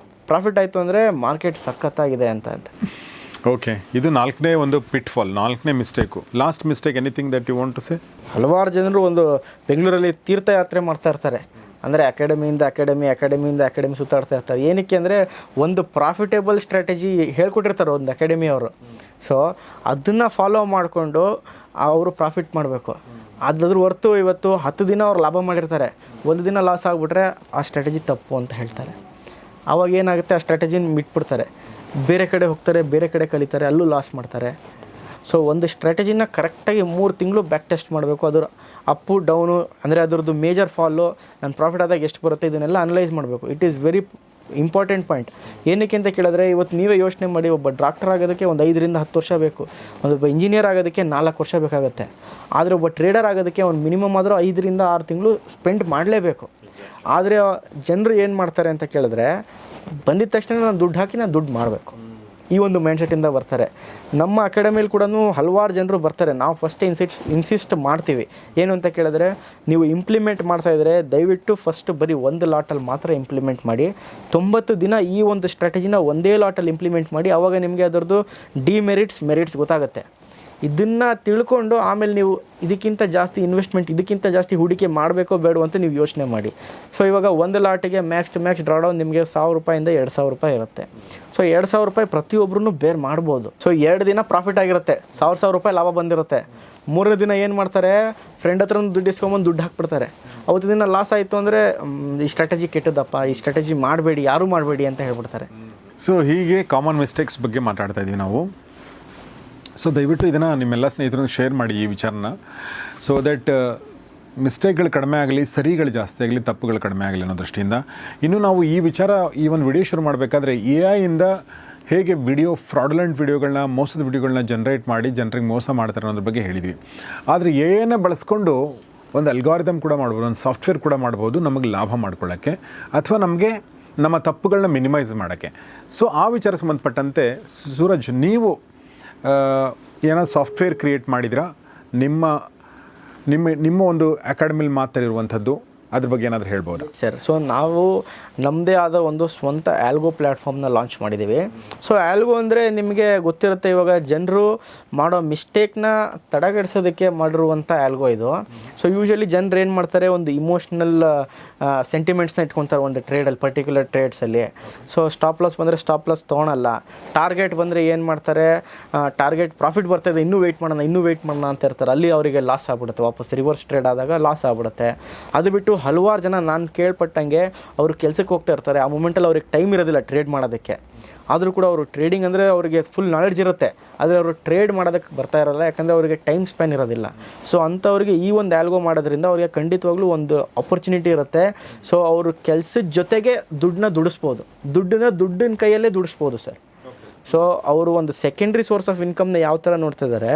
ಪ್ರಾಫಿಟ್ ಆಯಿತು ಅಂದರೆ ಮಾರ್ಕೆಟ್ ಸಖತ್ತಾಗಿದೆ ಅಂತ.
ಓಕೆ, ಇದು 4ನೇ ಒಂದು ಪಿಟ್ಫಾಲ್, 4ನೇ mistake. Last mistake anything that you want to say?
ಹಲವಾರು ಜನರು ಒಂದು ಬೆಂಗಳೂರಲ್ಲಿ ತೀರ್ಥಯಾತ್ರೆ ಮಾಡ್ತಾ ಇರ್ತಾರೆ, ಅಂದರೆ ಅಕಾಡೆಮಿಯಿಂದ ಅಕಾಡೆಮಿ ಸುತ್ತಾಡ್ತಾ ಇರ್ತಾರೆ. ಏನಕ್ಕೆ ಅಂದರೆ ಒಂದು ಪ್ರಾಫಿಟೇಬಲ್ ಸ್ಟ್ರಾಟಜಿ ಹೇಳ್ಕೊಟ್ಟಿರ್ತಾರೆ ಒಂದು ಅಕಾಡೆಮಿಯವರು. ಸೊ ಅದನ್ನು ಫಾಲೋ ಮಾಡಿಕೊಂಡು ಅವರು ಪ್ರಾಫಿಟ್ ಮಾಡಬೇಕು. ಅದ್ರ ಹೊರ್ತು ಇವತ್ತು 10 ದಿನ ಅವ್ರು ಲಾಭ ಮಾಡಿರ್ತಾರೆ, 1 ದಿನ ಲಾಸ್ ಆಗಿಬಿಟ್ರೆ ಆ ಸ್ಟ್ರಾಟಜಿ ತಪ್ಪು ಅಂತ ಹೇಳ್ತಾರೆ. ಆವಾಗ ಏನಾಗುತ್ತೆ, ಆ ಸ್ಟ್ರಾಟಜಿನ ಬಿಟ್ಬಿಡ್ತಾರೆ, ಬೇರೆ ಕಡೆ ಹೋಗ್ತಾರೆ, ಬೇರೆ ಕಡೆ ಕಲಿತಾರೆ, ಅಲ್ಲೂ ಲಾಸ್ ಮಾಡ್ತಾರೆ. ಸೊ ಒಂದು ಸ್ಟ್ರಾಟಜಿನ ಕರೆಕ್ಟಾಗಿ 3 ತಿಂಗಳು ಬ್ಯಾಕ್ ಟೆಸ್ಟ್ ಮಾಡಬೇಕು. ಅದರ ಅಪ್ಪು ಡೌನು ಅಂದರೆ ಅದರದ್ದು ಮೇಜರ್ ಫಾಲು, ನನ್ನ ಪ್ರಾಫಿಟ್ ಆದಾಗ ಎಷ್ಟು ಬರುತ್ತೆ ಇದನ್ನೆಲ್ಲ ಅನಲೈಸ್ ಮಾಡಬೇಕು. It is very important point. ಏನಕ್ಕೆ ಅಂತ ಕೇಳಿದ್ರೆ, ಇವತ್ತು ನೀವೇ ಯೋಚನೆ ಮಾಡಿ, ಒಬ್ಬ ಡಾಕ್ಟರ್ ಆಗೋದಕ್ಕೆ ಒಂದು 5ರಿಂದ 10 ವರ್ಷ ಬೇಕು, ಒಬ್ಬ ಇಂಜಿನಿಯರ್ ಆಗೋದಕ್ಕೆ 4 ವರ್ಷ ಬೇಕಾಗುತ್ತೆ. ಆದರೆ ಒಬ್ಬ ಟ್ರೇಡರ್ ಆಗೋದಕ್ಕೆ ಒಂದು ಮಿನಿಮಮ್ ಆದರೂ 5ರಿಂದ 6 ತಿಂಗಳು ಸ್ಪೆಂಡ್ ಮಾಡಲೇಬೇಕು. ಆದರೆ ಜನರು ಏನು ಮಾಡ್ತಾರೆ ಅಂತ ಕೇಳಿದ್ರೆ, ಬಂದಿದ ತಕ್ಷಣ ನಾನು ದುಡ್ಡು ಹಾಕಿ ನಾನು ದುಡ್ಡು ಮಾಡಬೇಕು, ಈ ಒಂದು ಮೈಂಡ್ಸೆಟ್ಟಿಂದ ಬರ್ತಾರೆ. ನಮ್ಮ ಅಕಾಡೆಮಿಯಲ್ಲಿ ಕೂಡ ಹಲವಾರು ಜನರು ಬರ್ತಾರೆ. ನಾವು ಫಸ್ಟೇ ಇನ್ಸಿಸ್ಟ್ ಮಾಡ್ತೀವಿ, ಏನು ಅಂತ ಕೇಳಿದ್ರೆ, ನೀವು ಇಂಪ್ಲಿಮೆಂಟ್ ಮಾಡ್ತಾಯಿದ್ರೆ ದಯವಿಟ್ಟು ಫಸ್ಟ್ ಬರೀ ಒಂದು ಲಾಟಲ್ಲಿ ಮಾತ್ರ ಇಂಪ್ಲಿಮೆಂಟ್ ಮಾಡಿ. 90 ದಿನ ಈ ಒಂದು ಸ್ಟ್ರಾಟಜಿನ ಒಂದೇ ಲಾಟಲ್ಲಿ ಇಂಪ್ಲಿಮೆಂಟ್ ಮಾಡಿ. ಆವಾಗ ನಿಮಗೆ ಅದರದ್ದು ಮೆರಿಟ್ಸ್ ಗೊತ್ತಾಗುತ್ತೆ. ಇದನ್ನು ತಿಳ್ಕೊಂಡು ಆಮೇಲೆ ನೀವು ಇದಕ್ಕಿಂತ ಜಾಸ್ತಿ ಇನ್ವೆಸ್ಟ್ಮೆಂಟ್, ಇದಕ್ಕಿಂತ ಜಾಸ್ತಿ ಹೂಡಿಕೆ ಮಾಡಬೇಕೋ ಬೇಡೋ ಅಂತ ನೀವು ಯೋಚನೆ ಮಾಡಿ. ಸೊ ಇವಾಗ ಒಂದು ಲಾಟಿಗೆ ಮ್ಯಾಕ್ಸ್ ಟು ಮ್ಯಾಕ್ಸ್ ಡ್ರಾಡೌನ್ ನಿಮಗೆ 1000 ರೂಪಾಯಿಂದ 2000 ರೂಪಾಯಿ ಇರುತ್ತೆ. ಸೊ 2000 ರೂಪಾಯಿ ಪ್ರತಿಯೊಬ್ಬರೂ ಬೇರ್ ಮಾಡ್ಬೋದು. ಸೊ 2 ದಿನ ಪ್ರಾಫಿಟ್ ಆಗಿರುತ್ತೆ, 1000 ರೂಪಾಯಿ ಲಾಭ ಬಂದಿರುತ್ತೆ. 3ನೇ ದಿನ ಏನು ಮಾಡ್ತಾರೆ, ಫ್ರೆಂಡ್ ಹತ್ರ ದುಡ್ಡು ಇಸ್ಕೊಂಬಂದು ದುಡ್ಡು ಹಾಕ್ಬಿಡ್ತಾರೆ. ಅವತ್ತು ದಿನ ಲಾಸ್ ಆಯಿತು ಅಂದರೆ ಈ ಸ್ಟ್ರಾಟಜಿ ಕೆಟ್ಟದಪ್ಪ, ಈ ಸ್ಟ್ರಾಟಜಿ ಮಾಡಬೇಡಿ, ಯಾರೂ ಮಾಡಬೇಡಿ ಅಂತ ಹೇಳ್ಬಿಡ್ತಾರೆ.
ಸೊ ಹೀಗೆ ಕಾಮನ್ ಮಿಸ್ಟೇಕ್ಸ್ ಬಗ್ಗೆ ಮಾತಾಡ್ತಾ ಇದ್ದೀವಿ ನಾವು. ಸೊ ದಯವಿಟ್ಟು ಇದನ್ನು ನಿಮ್ಮೆಲ್ಲ ಸ್ನೇಹಿತರನ್ನು ಶೇರ್ ಮಾಡಿ ಈ ವಿಚಾರನ, ಸೊ ದಟ್ ಮಿಸ್ಟೇಕ್ಗಳು ಕಡಿಮೆ ಆಗಲಿ, ಸರಿಗಳು ಜಾಸ್ತಿ ಆಗಲಿ, ತಪ್ಪುಗಳು ಕಡಿಮೆ ಆಗಲಿ ಅನ್ನೋ ದೃಷ್ಟಿಯಿಂದ. ಇನ್ನು ನಾವು ಈ ಒಂದು ವಿಡಿಯೋ ಶುರು ಮಾಡಬೇಕಾದ್ರೆ AI-ಇಂದ ಹೇಗೆ ಫ್ರಾಡುಲೆಂಟ್ ವಿಡಿಯೋಗಳನ್ನ, ಮೋಸದ ವಿಡಿಯೋಗಳನ್ನ ಜನರೇಟ್ ಮಾಡಿ ಜನರಿಗೆ ಮೋಸ ಮಾಡ್ತಾರೆ ಅನ್ನೋದ್ರ ಬಗ್ಗೆ ಹೇಳಿದ್ವಿ. ಆದರೆ AI-ನ ಬಳಸ್ಕೊಂಡು ಒಂದು ಅಲ್ಗಾರಿದಮ್ ಕೂಡ ಮಾಡ್ಬೋದು, ಒಂದು ಸಾಫ್ಟ್ವೇರ್ ಕೂಡ ಮಾಡ್ಬೋದು ನಮಗೆ ಲಾಭ ಮಾಡ್ಕೊಳ್ಳೋಕ್ಕೆ, ಅಥವಾ ನಮಗೆ ನಮ್ಮ ತಪ್ಪುಗಳನ್ನ ಮಿನಿಮೈಸ್ ಮಾಡೋಕ್ಕೆ. ಸೊ ಆ ವಿಚಾರ ಸಂಬಂಧಪಟ್ಟಂತೆ ಸೂರಜ್, ನೀವು ಏನೋ ಸಾಫ್ಟ್ವೇರ್ ಕ್ರಿಯೇಟ್ ಮಾಡಿದಿರಾ ನಿಮ್ಮ ಒಂದು ಅಕಾಡೆಮಿಲಿ ಮಾತಾಡಿರುವಂಥದ್ದು, ಅದ್ರ ಬಗ್ಗೆ ಏನಾದರೂ ಹೇಳ್ಬೋದು
ಸರ್? ಸೊ ನಾವು ನಮ್ಮದೇ ಆದ ಒಂದು ಸ್ವಂತ ಆಲ್ಗೋ ಪ್ಲ್ಯಾಟ್ಫಾರ್ಮ್ನ ಲಾಂಚ್ ಮಾಡಿದ್ದೀವಿ. ಸೊ ಆಲ್ಗೋ ಅಂದರೆ ನಿಮಗೆ ಗೊತ್ತಿರುತ್ತೆ, ಇವಾಗ ಜನರು ಮಾಡೋ ಮಿಸ್ಟೇಕ್ನ ತಡೆಗಡಿಸೋದಕ್ಕೆ ಮಾಡಿರುವಂಥ ಆಲ್ಗೋ ಇದು. ಸೊ ಯೂಶ್ವಲಿ ಜನರು ಏನು ಮಾಡ್ತಾರೆ, ಒಂದು ಇಮೋಷ್ನಲ್ ಸೆಂಟಿಮೆಂಟ್ಸ್ನ ಇಟ್ಕೊತಾರೆ ಒಂದು ಟ್ರೇಡಲ್ಲಿ, ಪರ್ಟಿಕ್ಯುಲರ್ ಟ್ರೇಡ್ಸಲ್ಲಿ. ಸೊ ಸ್ಟಾಪ್ ಲಾಸ್ ಬಂದರೆ ಸ್ಟಾಪ್ ಲಾಸ್ ತೊಗೊಳಲ್ಲ, ಟಾರ್ಗೆಟ್ ಬಂದರೆ ಏನು ಮಾಡ್ತಾರೆ, ಟಾರ್ಗೆಟ್ ಪ್ರಾಫಿಟ್ ಬರ್ತಾಯಿದೆ ಇನ್ನೂ ವೆಯ್ಟ್ ಮಾಡೋಣ ಅಂತ ಇರ್ತಾರೆ. ಅಲ್ಲಿ ಅವರಿಗೆ ಲಾಸ್ ಆಗ್ಬಿಡುತ್ತೆ, ವಾಪಸ್ ರಿವರ್ಸ್ ಟ್ರೇಡ್ ಆದಾಗ ಲಾಸ್ ಆಗ್ಬಿಡುತ್ತೆ. ಅದು ಬಿಟ್ಟು ಹಲವಾರು ಜನ ನಾನು ಕೇಳ್ಪಟ್ಟಂಗೆ ಅವರು ಕೆಲಸಕ್ಕೆ ಹೋಗ್ತಾ ಇರ್ತಾರೆ, ಆ ಮೂಮೆಂಟಲ್ಲಿ ಅವ್ರಿಗೆ ಟೈಮ್ ಇರೋದಿಲ್ಲ ಟ್ರೇಡ್ ಮಾಡೋದಕ್ಕೆ. ಆದರೂ ಕೂಡ ಅವರು ಟ್ರೇಡಿಂಗ್ ಅಂದರೆ ಅವರಿಗೆ ಫುಲ್ ನಾಲೆಡ್ಜ್ ಇರುತ್ತೆ, ಆದರೆ ಅವರು ಟ್ರೇಡ್ ಮಾಡೋದಕ್ಕೆ ಬರ್ತಾ ಇರೋಲ್ಲ, ಯಾಕಂದರೆ ಅವರಿಗೆ ಟೈಮ್ ಸ್ಪ್ಯಾನ್ ಇರೋದಿಲ್ಲ. ಸೊ ಅಂಥವ್ರಿಗೆ ಈ ಒಂದು ಆಲ್ಗೋ ಮಾಡೋದ್ರಿಂದ ಅವರಿಗೆ ಖಂಡಿತವಾಗ್ಲೂ ಒಂದು ಆಪರ್ಚುನಿಟಿ ಇರುತ್ತೆ. ಸೊ ಅವರು ಕೆಲಸದ ಜೊತೆಗೆ ದುಡ್ಡಿನ ಕೈಯಲ್ಲೇ ದುಡಿಸ್ಬೋದು ಸರ್. ಸೊ ಅವರು ಒಂದು ಸೆಕೆಂಡ್ರಿ ಸೋರ್ಸ್ ಆಫ್ ಇನ್ಕಮ್ನ ಯಾವ ಥರ ನೋಡ್ತಿದ್ದಾರೆ,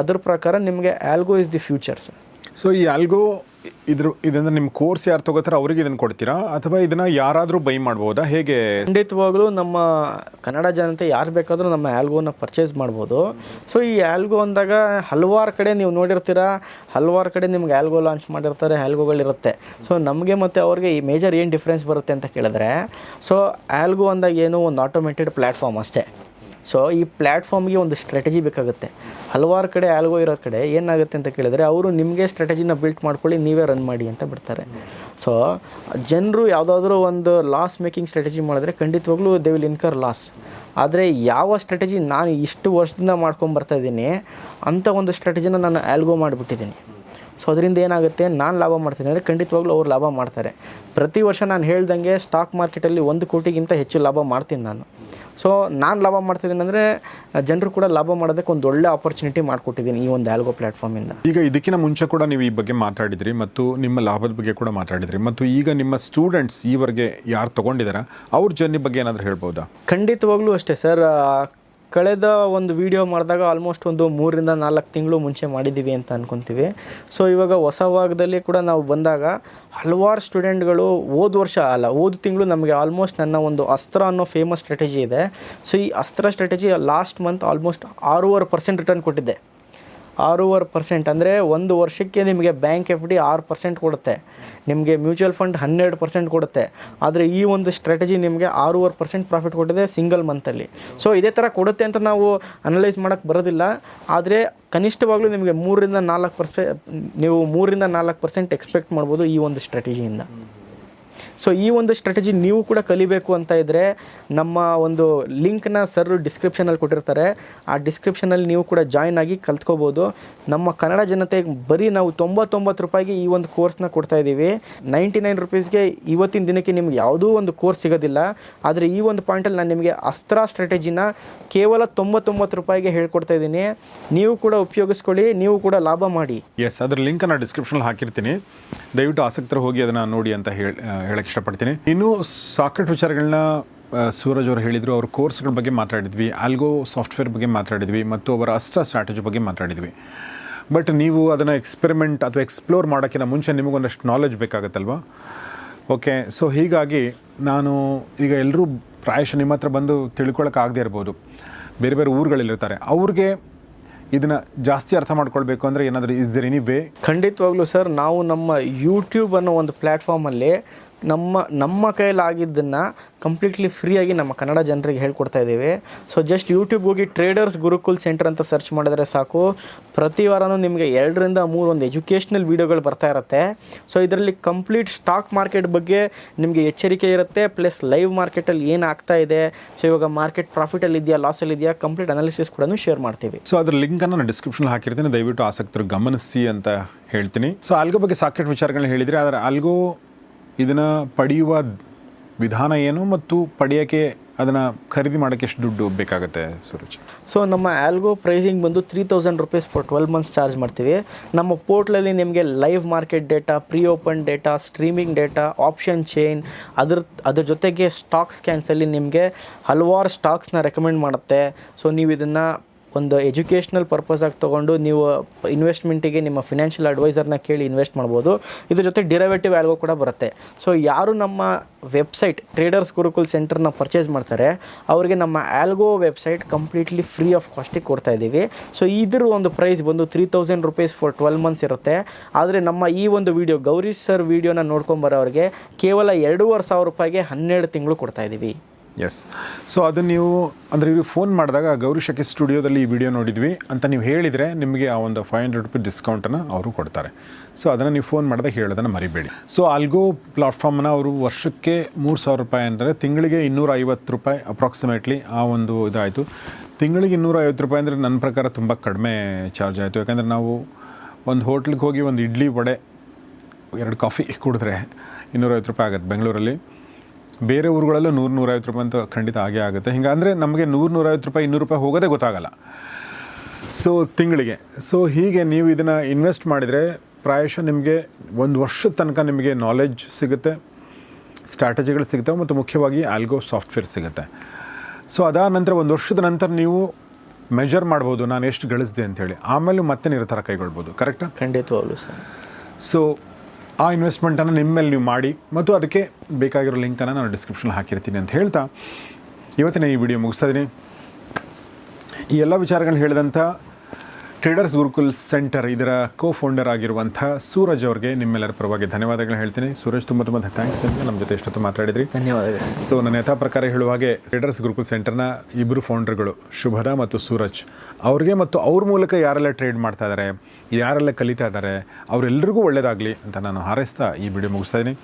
ಅದ್ರ ಪ್ರಕಾರ ನಿಮಗೆ algo is the future sir.
So ಈ ಆಲ್ಗೋ ಇದನ್ನು ನಿಮ್ಮ ಕೋರ್ಸ್ ಯಾರು ತೊಗೋತಾರೆ ಅವ್ರಿಗೆ ಇದನ್ನು ಕೊಡ್ತೀರಾ, ಅಥವಾ ಇದನ್ನು ಯಾರಾದರೂ ಬೈ ಮಾಡ್ಬೋದಾ, ಹೇಗೆ?
ಖಂಡಿತವಾಗ್ಲೂ ನಮ್ಮ ಕನ್ನಡ ಜನತೆ ಯಾರು ಬೇಕಾದರೂ ನಮ್ಮ ಆಲ್ಗೋನ ಪರ್ಚೇಸ್ ಮಾಡ್ಬೋದು. ಸೊ ಈ ಆಲ್ಗೋ ಅಂದಾಗ ಹಲವಾರು ಕಡೆ ನೀವು ನೋಡಿರ್ತೀರಾ, ಹಲವಾರು ಕಡೆ ನಿಮ್ಗೆ ಆಲ್ಗೋ ಲಾಂಚ್ ಮಾಡಿರ್ತಾರೆ, ಆಲ್ಗೋಗಳಿರುತ್ತೆ. ಸೊ ನಮಗೆ ಮತ್ತು ಅವ್ರಿಗೆ ಈ ಮೇಜರ್ ಏನು ಡಿಫ್ರೆನ್ಸ್ ಬರುತ್ತೆ ಅಂತ ಕೇಳಿದ್ರೆ, ಸೊ ಆಲ್ಗೋ ಅಂದಾಗ ಏನು ಒಂದು ಆಟೋಮೇಟೆಡ್ ಪ್ಲ್ಯಾಟ್ಫಾರ್ಮ್ ಅಷ್ಟೇ. ಸೊ ಈ ಪ್ಲ್ಯಾಟ್ಫಾರ್ಮ್ಗೆ ಒಂದು ಸ್ಟ್ರಾಟಜಿ ಬೇಕಾಗುತ್ತೆ. ಹಲವಾರು ಕಡೆ ಆಲ್ಗೋ ಇರೋ ಕಡೆ ಏನಾಗುತ್ತೆ ಅಂತ ಕೇಳಿದ್ರೆ, ಅವರು ನಿಮಗೆ ಸ್ಟ್ರಾಟಜಿನ ಬಿಲ್ಟ್ ಮಾಡ್ಕೊಳ್ಳಿ, ನೀವೇ ರನ್ ಮಾಡಿ ಅಂತ ಬಿಡ್ತಾರೆ. ಸೊ ಜನರು ಯಾವುದಾದ್ರೂ ಒಂದು ಲಾಸ್ ಮೇಕಿಂಗ್ ಸ್ಟ್ರಾಟಜಿ ಮಾಡಿದ್ರೆ ಖಂಡಿತವಾಗ್ಲೂ ದೇ ವಿಲ್ ಇನ್ಕರ್ ಲಾಸ್. ಆದರೆ ಯಾವ ಸ್ಟ್ರಾಟಜಿ ನಾನು ಇಷ್ಟು ವರ್ಷದಿಂದ ಮಾಡ್ಕೊಂಬರ್ತಾಯಿದ್ದೀನಿ ಅಂಥ ಒಂದು ಸ್ಟ್ರಾಟಜಿನ ನಾನು ಆಲ್ಗೋ ಮಾಡಿಬಿಟ್ಟಿದ್ದೀನಿ. ಸೊ ಅದರಿಂದ ಏನಾಗುತ್ತೆ, ನಾನು ಲಾಭ ಮಾಡ್ತೀನಿ ಅಂದರೆ ಖಂಡಿತವಾಗ್ಲೂ ಅವ್ರು ಲಾಭ ಮಾಡ್ತಾರೆ. ಪ್ರತಿ ವರ್ಷ ನಾನು ಹೇಳ್ದಂಗೆ ಸ್ಟಾಕ್ ಮಾರ್ಕೆಟಲ್ಲಿ 1 ಕೋಟಿಗಿಂತ ಹೆಚ್ಚು ಲಾಭ ಮಾಡ್ತೀನಿ ನಾನು. ಸೊ ನಾನು ಲಾಭ ಮಾಡ್ತಿದ್ದೀನಿ ಅಂದರೆ ಜನರು ಕೂಡ ಲಾಭ ಮಾಡೋದಕ್ಕೆ ಒಂದು ಒಳ್ಳೆ ಆಪರ್ಚುನಿಟಿ ಮಾಡಿಕೊಟ್ಟಿದ್ದೀನಿ ಈ ಒಂದು ಆಲ್ಗೋ ಪ್ಲ್ಯಾಟ್ಫಾರ್ಮಿಂದ.
ಈಗ ಇದಕ್ಕಿಂತ ಮುಂಚೆ ಕೂಡ ನೀವು ಈ ಬಗ್ಗೆ ಮಾತಾಡಿದ್ರಿ, ಮತ್ತು ನಿಮ್ಮ ಲಾಭದ ಬಗ್ಗೆ ಕೂಡ ಮಾತಾಡಿದ್ರಿ, ಮತ್ತು ಈಗ ನಿಮ್ಮ ಸ್ಟೂಡೆಂಟ್ಸ್ ಈವರೆಗೆ ಯಾರು ತೊಗೊಂಡಿದ್ದಾರೆ ಅವ್ರ ಜರ್ನಿ ಬಗ್ಗೆ ಏನಾದರೂ ಹೇಳ್ಬೋದಾ?
ಖಂಡಿತವಾಗ್ಲೂ ಅಷ್ಟೇ ಸರ್. ಕಳೆದ ಒಂದು ವಿಡಿಯೋ ಮಾಡಿದಾಗ ಆಲ್ಮೋಸ್ಟ್ ಒಂದು 3-4 ತಿಂಗಳು ಮುಂಚೆ ಮಾಡಿದ್ದೀವಿ ಅಂತ ಅನ್ಕೊತೀವಿ. ಸೊ ಇವಾಗ ಹೊಸ ಭಾಗದಲ್ಲಿ ಕೂಡ ನಾವು ಬಂದಾಗ ಹಲವಾರು ಸ್ಟೂಡೆಂಟ್ಗಳು ಹೋದ ತಿಂಗಳು ನಮಗೆ ಆಲ್ಮೋಸ್ಟ್ ನನ್ನ ಒಂದು ಅಸ್ತ್ರ ಅನ್ನೋ ಫೇಮಸ್ ಸ್ಟ್ರಾಟಜಿ ಇದೆ. ಸೊ ಈ ಅಸ್ತ್ರ strategy last month almost 6.5% return ಕೊಟ್ಟಿದ್ದೆ. 6.5% ಅಂದರೆ ಒಂದು ವರ್ಷಕ್ಕೆ ನಿಮಗೆ ಬ್ಯಾಂಕ್ ಎಫ್ ಡಿ 6% ಕೊಡುತ್ತೆ, ನಿಮಗೆ ಮ್ಯೂಚುವಲ್ ಫಂಡ್ 12% ಕೊಡುತ್ತೆ. ಆದರೆ ಈ ಒಂದು ಸ್ಟ್ರಾಟಜಿ ನಿಮಗೆ 6.5% ಪ್ರಾಫಿಟ್ ಕೊಟ್ಟಿದೆ ಸಿಂಗಲ್ ಮಂತಲ್ಲಿ. ಸೊ ಇದೇ ಥರ ಕೊಡುತ್ತೆ ಅಂತ ನಾವು ಅನಲೈಸ್ ಮಾಡೋಕ್ಕೆ ಬರೋದಿಲ್ಲ. ಆದರೆ ಕನಿಷ್ಠವಾಗಲೂ ನಿಮಗೆ 3-4% ಎಕ್ಸ್ಪೆಕ್ಟ್ ಮಾಡ್ಬೋದು ಈ ಒಂದು ಸ್ಟ್ರಾಟಜಿಯಿಂದ. ಸೊ ಈ ಒಂದು ಸ್ಟ್ರಾಟಜಿ ನೀವು ಕೂಡ ಕಲಿಬೇಕು ಅಂತ ಇದ್ದರೆ ನಮ್ಮ ಒಂದು ಲಿಂಕ್ನ ಸರ್ ಡಿಸ್ಕ್ರಿಪ್ಷನಲ್ಲಿ ಕೊಟ್ಟಿರ್ತಾರೆ. ಆ ಡಿಸ್ಕ್ರಿಪ್ಷನಲ್ಲಿ ನೀವು ಕೂಡ ಜಾಯ್ನ್ ಆಗಿ ಕಲ್ತ್ಕೋಬೋದು. ನಮ್ಮ ಕನ್ನಡ ಜನತೆಗೆ ಬರೀ ನಾವು 99 ರೂಪಾಯಿಗೆ ಈ ಒಂದು ಕೋರ್ಸ್ನ ಕೊಡ್ತಾಯಿದ್ದೀವಿ. 99 ರುಪೀಸ್ಗೆ ಇವತ್ತಿನ ದಿನಕ್ಕೆ ನಿಮ್ಗೆ ಯಾವುದೂ ಒಂದು ಕೋರ್ಸ್ ಸಿಗೋದಿಲ್ಲ. ಆದರೆ ಈ ಒಂದು ಪಾಯಿಂಟಲ್ಲಿ ನಾನು ನಿಮಗೆ ಅಸ್ತ್ರ ಸ್ಟ್ರಾಟಜಿನ ಕೇವಲ 99 ರೂಪಾಯಿಗೆ ಹೇಳ್ಕೊಡ್ತಾ ಇದ್ದೀನಿ. ನೀವು ಕೂಡ ಉಪಯೋಗಿಸ್ಕೊಳ್ಳಿ, ನೀವು ಕೂಡ ಲಾಭ ಮಾಡಿ.
ಎಸ್, ಅದ್ರ ಲಿಂಕನ್ನು ಡಿಸ್ಕ್ರಿಪ್ಷನಲ್ಲಿ ಹಾಕಿರ್ತೀನಿ. ದಯವಿಟ್ಟು ಆಸಕ್ತರು ಹೋಗಿ ಅದನ್ನು ನೋಡಿ ಅಂತ ಹೇಳಕ್ಕೆ ಇಷ್ಟಪಡ್ತೀನಿ. ಇನ್ನೂ ಸಾಕಷ್ಟು ವಿಚಾರಗಳನ್ನ ಸೂರಜ್ ಅವರು ಹೇಳಿದರು. ಅವ್ರ ಕೋರ್ಸ್ಗಳ ಬಗ್ಗೆ ಮಾತಾಡಿದ್ವಿ, ಆಲ್ಗೋ ಸಾಫ್ಟ್ವೇರ್ ಬಗ್ಗೆ ಮಾತಾಡಿದ್ವಿ ಮತ್ತು ಅವರ ಅಸ್ತ್ರ ಸ್ಟ್ರಾಟಜಿ ಬಗ್ಗೆ ಮಾತಾಡಿದ್ವಿ. ಬಟ್ ನೀವು ಅದನ್ನು ಎಕ್ಸ್ಪೆರಿಮೆಂಟ್ ಅಥವಾ ಎಕ್ಸ್ಪ್ಲೋರ್ ಮಾಡೋಕ್ಕಿಂತ ಮುಂಚೆ ನಿಮಗೊಂದಷ್ಟು ನಾಲೆಜ್ ಬೇಕಾಗುತ್ತಲ್ವ? ಓಕೆ, ಸೊ ಹೀಗಾಗಿ ನಾನು ಈಗ ಎಲ್ಲರೂ ಪ್ರಾಯಶಃ ನಿಮ್ಮ ಹತ್ರ ಬಂದು ತಿಳ್ಕೊಳ್ಳೋಕ್ಕಾಗದೇ ಇರ್ಬೋದು, ಬೇರೆ ಬೇರೆ ಊರುಗಳಲ್ಲಿರ್ತಾರೆ. ಅವ್ರಿಗೆ ಇದನ್ನು ಜಾಸ್ತಿ ಅರ್ಥ ಮಾಡ್ಕೊಳ್ಬೇಕು ಅಂದರೆ ಏನಾದರೂ ಇಸ್ ದೇರ್ ಎನಿ ವೇ?
ಖಂಡಿತವಾಗ್ಲೂ ಸರ್, ನಾವು ನಮ್ಮ ಯೂಟ್ಯೂಬ್ ಅನ್ನೋ ಒಂದು ಪ್ಲ್ಯಾಟ್ಫಾರ್ಮಲ್ಲಿ ನಮ್ಮ ಕೈಲಾಗಿದ್ದನ್ನು ಕಂಪ್ಲೀಟ್ಲಿ ಫ್ರೀಯಾಗಿ ನಮ್ಮ ಕನ್ನಡ ಜನರಿಗೆ ಹೇಳ್ಕೊಡ್ತಾ ಇದ್ದೀವಿ. ಸೊ ಜಸ್ಟ್ ಯೂಟ್ಯೂಬ್ ಹೋಗಿ ಟ್ರೇಡರ್ಸ್ ಗುರುಕುಲ್ ಸೆಂಟರ್ ಅಂತ ಸರ್ಚ್ ಮಾಡಿದ್ರೆ ಸಾಕು, ಪ್ರತಿ ವಾರನೂ ನಿಮಗೆ 2-3 ಒಂದು ಎಜುಕೇಷ್ನಲ್ ವೀಡಿಯೋಗಳು ಬರ್ತಾ ಇರುತ್ತೆ. ಸೊ ಇದರಲ್ಲಿ ಕಂಪ್ಲೀಟ್ ಸ್ಟಾಕ್ ಮಾರ್ಕೆಟ್ ಬಗ್ಗೆ ನಿಮಗೆ ಎಚ್ಚರಿಕೆ ಇರುತ್ತೆ, ಪ್ಲಸ್ ಲೈವ್ ಮಾರ್ಕೆಟಲ್ಲಿ ಏನು ಆಗ್ತಾ ಇದೆ, ಸೊ ಇವಾಗ ಮಾರ್ಕೆಟ್ ಪ್ರಾಫಿಟಲ್ಲಿ ಇದೆಯಾ ಲಾಸಲ್ಲಿ ಇದೆಯಾ, ಕಂಪ್ಲೀಟ್ ಅನಾಲಿಸಿಸ್ ಕೂಡ ಶೇರ್ ಮಾಡ್ತೀವಿ.
ಸೊ ಅದ್ರ ಲಿಂಕನ್ನು ನಾನು ಡಿಸ್ಕ್ರಿಪ್ಷನ್ ಹಾಕಿರ್ತೀನಿ, ದಯವಿಟ್ಟು ಆಸಕ್ತರು ಗಮನಿಸಿ ಅಂತ ಹೇಳ್ತೀನಿ. ಸೊ ಆಲ್ಗೋ ಬಗ್ಗೆ ಸಾಕಷ್ಟು ವಿಚಾರಗಳನ್ನ ಹೇಳಿದರೆ, ಆದರೆ ಆಲ್ಗೋ ಇದನ್ನು ಪಡೆಯುವ ವಿಧಾನ ಏನು ಮತ್ತು ಪಡೆಯೋಕ್ಕೆ ಅದನ್ನು ಖರೀದಿ ಮಾಡೋಕ್ಕೆ ಎಷ್ಟು ದುಡ್ಡು ಬೇಕಾಗುತ್ತೆ ಸೂರಜ್?
ಸೊ ನಮ್ಮ ಆಲ್ಗೋ ಪ್ರೈಸಿಂಗ್ ಬಂದು 3000 ರುಪೀಸ್ ಫಾರ್ 12 ಮಂತ್ಸ್ ಚಾರ್ಜ್ ಮಾಡ್ತೀವಿ. ನಮ್ಮ ಪೋರ್ಟ್ಲಲ್ಲಿ ನಿಮಗೆ live market data, pre open data, streaming data, option chain, ಅದ್ರ ಜೊತೆಗೆ ಸ್ಟಾಕ್ ಸ್ಕ್ಯಾನ್ಸಲ್ಲಿ ನಿಮಗೆ ಹಲವಾರು ಸ್ಟಾಕ್ಸ್ನ ರೆಕಮೆಂಡ್ ಮಾಡುತ್ತೆ. ಸೊ ನೀವು ಇದನ್ನು ಒಂದು ಎಜುಕೇಷ್ನಲ್ ಪರ್ಪಸಾಗಿ ತೊಗೊಂಡು ನೀವು ಇನ್ವೆಸ್ಟ್ಮೆಂಟಿಗೆ ನಿಮ್ಮ ಫಿನಾನ್ಷಿಯಲ್ ಅಡ್ವೈಸರ್ನ ಕೇಳಿ ಇನ್ವೆಸ್ಟ್ ಮಾಡ್ಬೋದು. ಇದ್ರ ಜೊತೆ ಡಿರೈವೇಟಿವ್ ಆಲ್ಗೋ ಕೂಡ ಬರುತ್ತೆ. ಸೊ ಯಾರು ನಮ್ಮ ವೆಬ್ಸೈಟ್ ಟ್ರೇಡರ್ಸ್ ಗುರುಕುಲ್ ಸೆಂಟರ್ನ ಪರ್ಚೇಸ್ ಮಾಡ್ತಾರೆ ಅವರಿಗೆ ನಮ್ಮ algo website completely free of ಕಾಸ್ಟಿಗೆ ಕೊಡ್ತಾ ಇದ್ದೀವಿ. ಸೊ ಇದ್ರ ಒಂದು ಪ್ರೈಸ್ ಬಂದು 3000 ರುಪೀಸ್ ಫಾರ್ 12 ಮಂತ್ಸ್ ಇರುತ್ತೆ. ಆದರೆ ನಮ್ಮ ಈ ಒಂದು ವಿಡಿಯೋ ಗೌರೀಶ್ ಸರ್ ವಿಡಿಯೋನ ನೋಡ್ಕೊಂಬರೋರಿಗೆ ಕೇವಲ 2500 ರೂಪಾಯಿಗೆ 12 ತಿಂಗಳು ಕೊಡ್ತಾ ಇದ್ದೀವಿ.
ಎಸ್, ಸೊ ಅದನ್ನು ನೀವು ಅಂದರೆ ಇವ್ರಿಗೆ ಫೋನ್ ಮಾಡಿದಾಗ ಗೌರೀಶಕ್ಕೆ ಸ್ಟುಡಿಯೋದಲ್ಲಿ ಈ ವಿಡಿಯೋ ನೋಡಿದ್ವಿ ಅಂತ ನೀವು ಹೇಳಿದರೆ ನಿಮಗೆ ಆ ಒಂದು 500 ರೂಪಾಯಿ ಡಿಸ್ಕೌಂಟನ್ನು ಅವರು ಕೊಡ್ತಾರೆ. ಸೊ ಅದನ್ನು ನೀವು ಫೋನ್ ಮಾಡಿದಾಗ ಹೇಳೋದನ್ನು ಮರಿಬೇಡಿ. ಸೊ ಆಲ್ಗೋ ಪ್ಲಾಟ್ಫಾರ್ಮನ್ನು ಅವರು ವರ್ಷಕ್ಕೆ 3000 ರೂಪಾಯಿ ಅಂದರೆ ತಿಂಗಳಿಗೆ 250 ರೂಪಾಯಿ ಅಪ್ರಾಕ್ಸಿಮೇಟ್ಲಿ ಆ ಒಂದು ಇದಾಯಿತು. ತಿಂಗಳಿಗೆ 250 ರೂಪಾಯಿ ಅಂದರೆ ನನ್ನ ಪ್ರಕಾರ ತುಂಬ ಕಡಿಮೆ ಚಾರ್ಜ್ ಆಯಿತು. ಯಾಕಂದರೆ ನಾವು ಒಂದು ಹೋಟ್ಲಿಗೆ ಹೋಗಿ ಒಂದು ಇಡ್ಲಿ ವಡೆ 2 ಕಾಫಿ ಕುಡಿದ್ರೆ 250 ರೂಪಾಯಿ ಆಗುತ್ತೆ ಬೆಂಗಳೂರಲ್ಲಿ. ಬೇರೆ ಊರುಗಳಲ್ಲೂ 100-150 ರೂಪಾಯಿ ಅಂತ ಖಂಡಿತ ಆಗೇ ಆಗುತ್ತೆ. ಹಿಂಗಂದರೆ ನಮಗೆ 100-150 ರೂಪಾಯಿ 200 ರೂಪಾಯಿ ಹೋಗೋದೇ ಗೊತ್ತಾಗಲ್ಲ ಸೊ ತಿಂಗಳಿಗೆ. ಸೊ ಹೀಗೆ ನೀವು ಇದನ್ನು ಇನ್ವೆಸ್ಟ್ ಮಾಡಿದರೆ ಪ್ರಾಯಶಃ ನಿಮಗೆ ಒಂದು ವರ್ಷದ ತನಕ ನಿಮಗೆ ನಾಲೆಡ್ಜ್ ಸಿಗುತ್ತೆ, ಸ್ಟ್ರಾಟಜಿಗಳು ಸಿಗುತ್ತೆ ಮತ್ತು ಮುಖ್ಯವಾಗಿ ಆಲ್ಗೋ ಸಾಫ್ಟ್ವೇರ್ ಸಿಗುತ್ತೆ. ಸೊ ಅದಾದ ನಂತರ ಒಂದು ವರ್ಷದ ನಂತರ ನೀವು ಮೆಜರ್ ಮಾಡ್ಬೋದು ನಾನು ಎಷ್ಟು ಗಳಿಸಿದೆ ಅಂಥೇಳಿ, ಆಮೇಲೆ ಮತ್ತೆ ನಿರ್ಧಾರ ಕೈಗೊಳ್ಬೋದು. ಕರೆಕ್ಟಾ?
ಖಂಡಿತವಾಗ್ಲೂ ಸರ್.
ಸೊ ಆ ಇನ್ವೆಸ್ಟ್ಮೆಂಟನ್ನು ನಿಮ್ಮ ಮೇಲೆ ನೀವು ಮಾಡಿ ಮತ್ತು ಅದಕ್ಕೆ ಬೇಕಾಗಿರೋ ಲಿಂಕನ್ನು ನಾನು ಡಿಸ್ಕ್ರಿಪ್ಷನ್ ಹಾಕಿರ್ತೀನಿ ಅಂತ ಹೇಳ್ತಾ ಇವತ್ತಿನ ಈ ವಿಡಿಯೋ ಮುಗಿಸ್ತಾ ಇದ್ದೀನಿ. ಈ ಎಲ್ಲ ವಿಚಾರಗಳನ್ನ ಹೇಳಿದಂಥ ಟ್ರೇಡರ್ಸ್ ಗುರುಕುಲ್ ಸೆಂಟರ್ ಇದರ ಕೋ-ಫೌಂಡರ್ ಆಗಿರುವಂಥ ಸೂರಜ್ ಅವ್ರಿಗೆ ನಿಮ್ಮೆಲ್ಲರ ಪರವಾಗಿ ಧನ್ಯವಾದಗಳನ್ನ ಹೇಳ್ತೀನಿ. ಸೂರಜ್ ತುಂಬ ಥ್ಯಾಂಕ್ಸ್ ನಿಮಗೆ ನಮ್ಮ ಜೊತೆ ಎಷ್ಟೊತ್ತು ಮಾತಾಡಿದ್ರಿ.
ಧನ್ಯವಾದಗಳು.
ಸೊ ನನ್ನ ಯಥಾ ಪ್ರಕಾರ ಹೇಳುವ ಹಾಗೆ ಟ್ರೇಡರ್ಸ್ ಗುರುಕುಲ್ ಸೆಂಟರ್ನ ಇಬ್ಬರು ಫೌಂಡರ್ಗಳು ಶುಭದಾ ಮತ್ತು ಸೂರಜ್ ಅವ್ರಿಗೆ ಮತ್ತು ಅವ್ರ ಮೂಲಕ ಯಾರೆಲ್ಲ ಟ್ರೇಡ್ ಮಾಡ್ತಾ ಇದ್ದಾರೆ, ಯಾರೆಲ್ಲ ಕಲಿತಾ ಇದ್ದಾರೆ ಅವರೆಲ್ಲರಿಗೂ ಒಳ್ಳೆಯದಾಗಲಿ ಅಂತ ನಾನು ಹಾರೈಸ್ತಾ ಈ ವಿಡಿಯೋ ಮುಗಿಸ್ತಾ ಇದ್ದೀನಿ.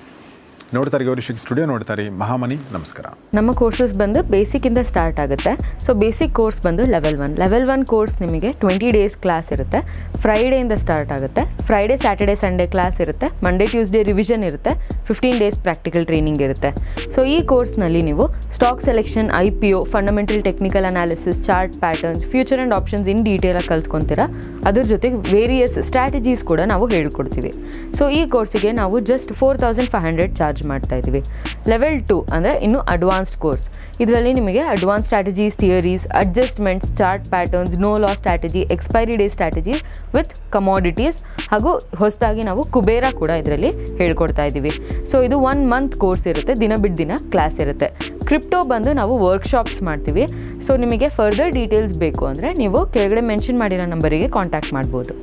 ನೋಡ್ತಾರೆ ಗೌರೀಶ್ ಸ್ಟುಡಿಯೋ, ನೋಡ್ತಾರೆ ಮಹಾಮನಿ. ನಮಸ್ಕಾರ.
ನಮ್ಮ ಕೋರ್ಸಸ್ ಬಂದು ಬೇಸಿಕ್ಕಿಂದ ಸ್ಟಾರ್ಟ್ ಆಗುತ್ತೆ. ಸೊ ಬೇಸಿಕ್ ಕೋರ್ಸ್ ಬಂದು ಲೆವೆಲ್ 1 ಕೋರ್ಸ್ ನಿಮಗೆ 20 ಡೇಸ್ ಕ್ಲಾಸ್ ಇರುತ್ತೆ. ಫ್ರೈಡೆಯಿಂದ ಸ್ಟಾರ್ಟ್ ಆಗುತ್ತೆ. ಫ್ರೈಡೆ ಸ್ಯಾಟರ್ಡೆ ಸಂಡೇ ಕ್ಲಾಸ್ ಇರುತ್ತೆ. ಮಂಡೇ ಟ್ಯೂಸ್ಡೇ ರಿವಿಷನ್ ಇರುತ್ತೆ. 15 ಡೇಸ್ ಪ್ರಾಕ್ಟಿಕಲ್ ಟ್ರೈನಿಂಗ್ ಇರುತ್ತೆ. ಸೊ ಈ ಕೋರ್ಸ್ನಲ್ಲಿ ನೀವು stock selection, IPO, fundamental technical analysis, chart patterns, future and options in ಡೀಟೇಲಾಗಿ ಕಲ್ತ್ಕೊತೀರಾ. ಅದ್ರ ಜೊತೆಗೆ ವೇರಿಯಸ್ ಸ್ಟ್ರಾಟಜೀಸ್ ಕೂಡ ನಾವು ಹೇಳ್ಕೊಡ್ತೀವಿ. ಸೊ ಈ ಕೋರ್ಸಿಗೆ ನಾವು ಜಸ್ಟ್ 4500 ಚಾರ್ಜ್ ಮಾಡ್ತಾ ಇದ್ದೀವಿ. ಲೆವೆಲ್ 2 ಅಂದರೆ ಇನ್ನು ಅಡ್ವಾನ್ಸ್ಡ್ ಕೋರ್ಸ್. ಇದರಲ್ಲಿ ನಿಮಗೆ advance strategies, theories, adjustments, chart patterns, no loss strategy, expiry day strategy with commodities ಹಾಗೂ ಹೊಸದಾಗಿ ನಾವು ಕುಬೇರ ಕೂಡ ಇದರಲ್ಲಿ ಹೇಳ್ಕೊಡ್ತಾ ಇದ್ದೀವಿ. ಸೊ ಇದು 1 ಮಂತ್ ಕೋರ್ಸ್ ಇರುತ್ತೆ, ದಿನ ಬಿಟ್ಟು ದಿನ ಕ್ಲಾಸ್ ಇರುತ್ತೆ. ಕ್ರಿಪ್ಟೋ ಬಂದು ನಾವು ವರ್ಕ್ಶಾಪ್ಸ್ ಮಾಡ್ತೀವಿ. ಸೊ ನಿಮಗೆ ಫರ್ದರ್ ಡೀಟೇಲ್ಸ್ ಬೇಕು ಅಂದರೆ ನೀವು ಕೆಳಗಡೆ ಮೆನ್ಷನ್ ಮಾಡಿರೋ ನಂಬರಿಗೆ ಕಾಂಟ್ಯಾಕ್ಟ್ ಮಾಡ್ಬೋದು.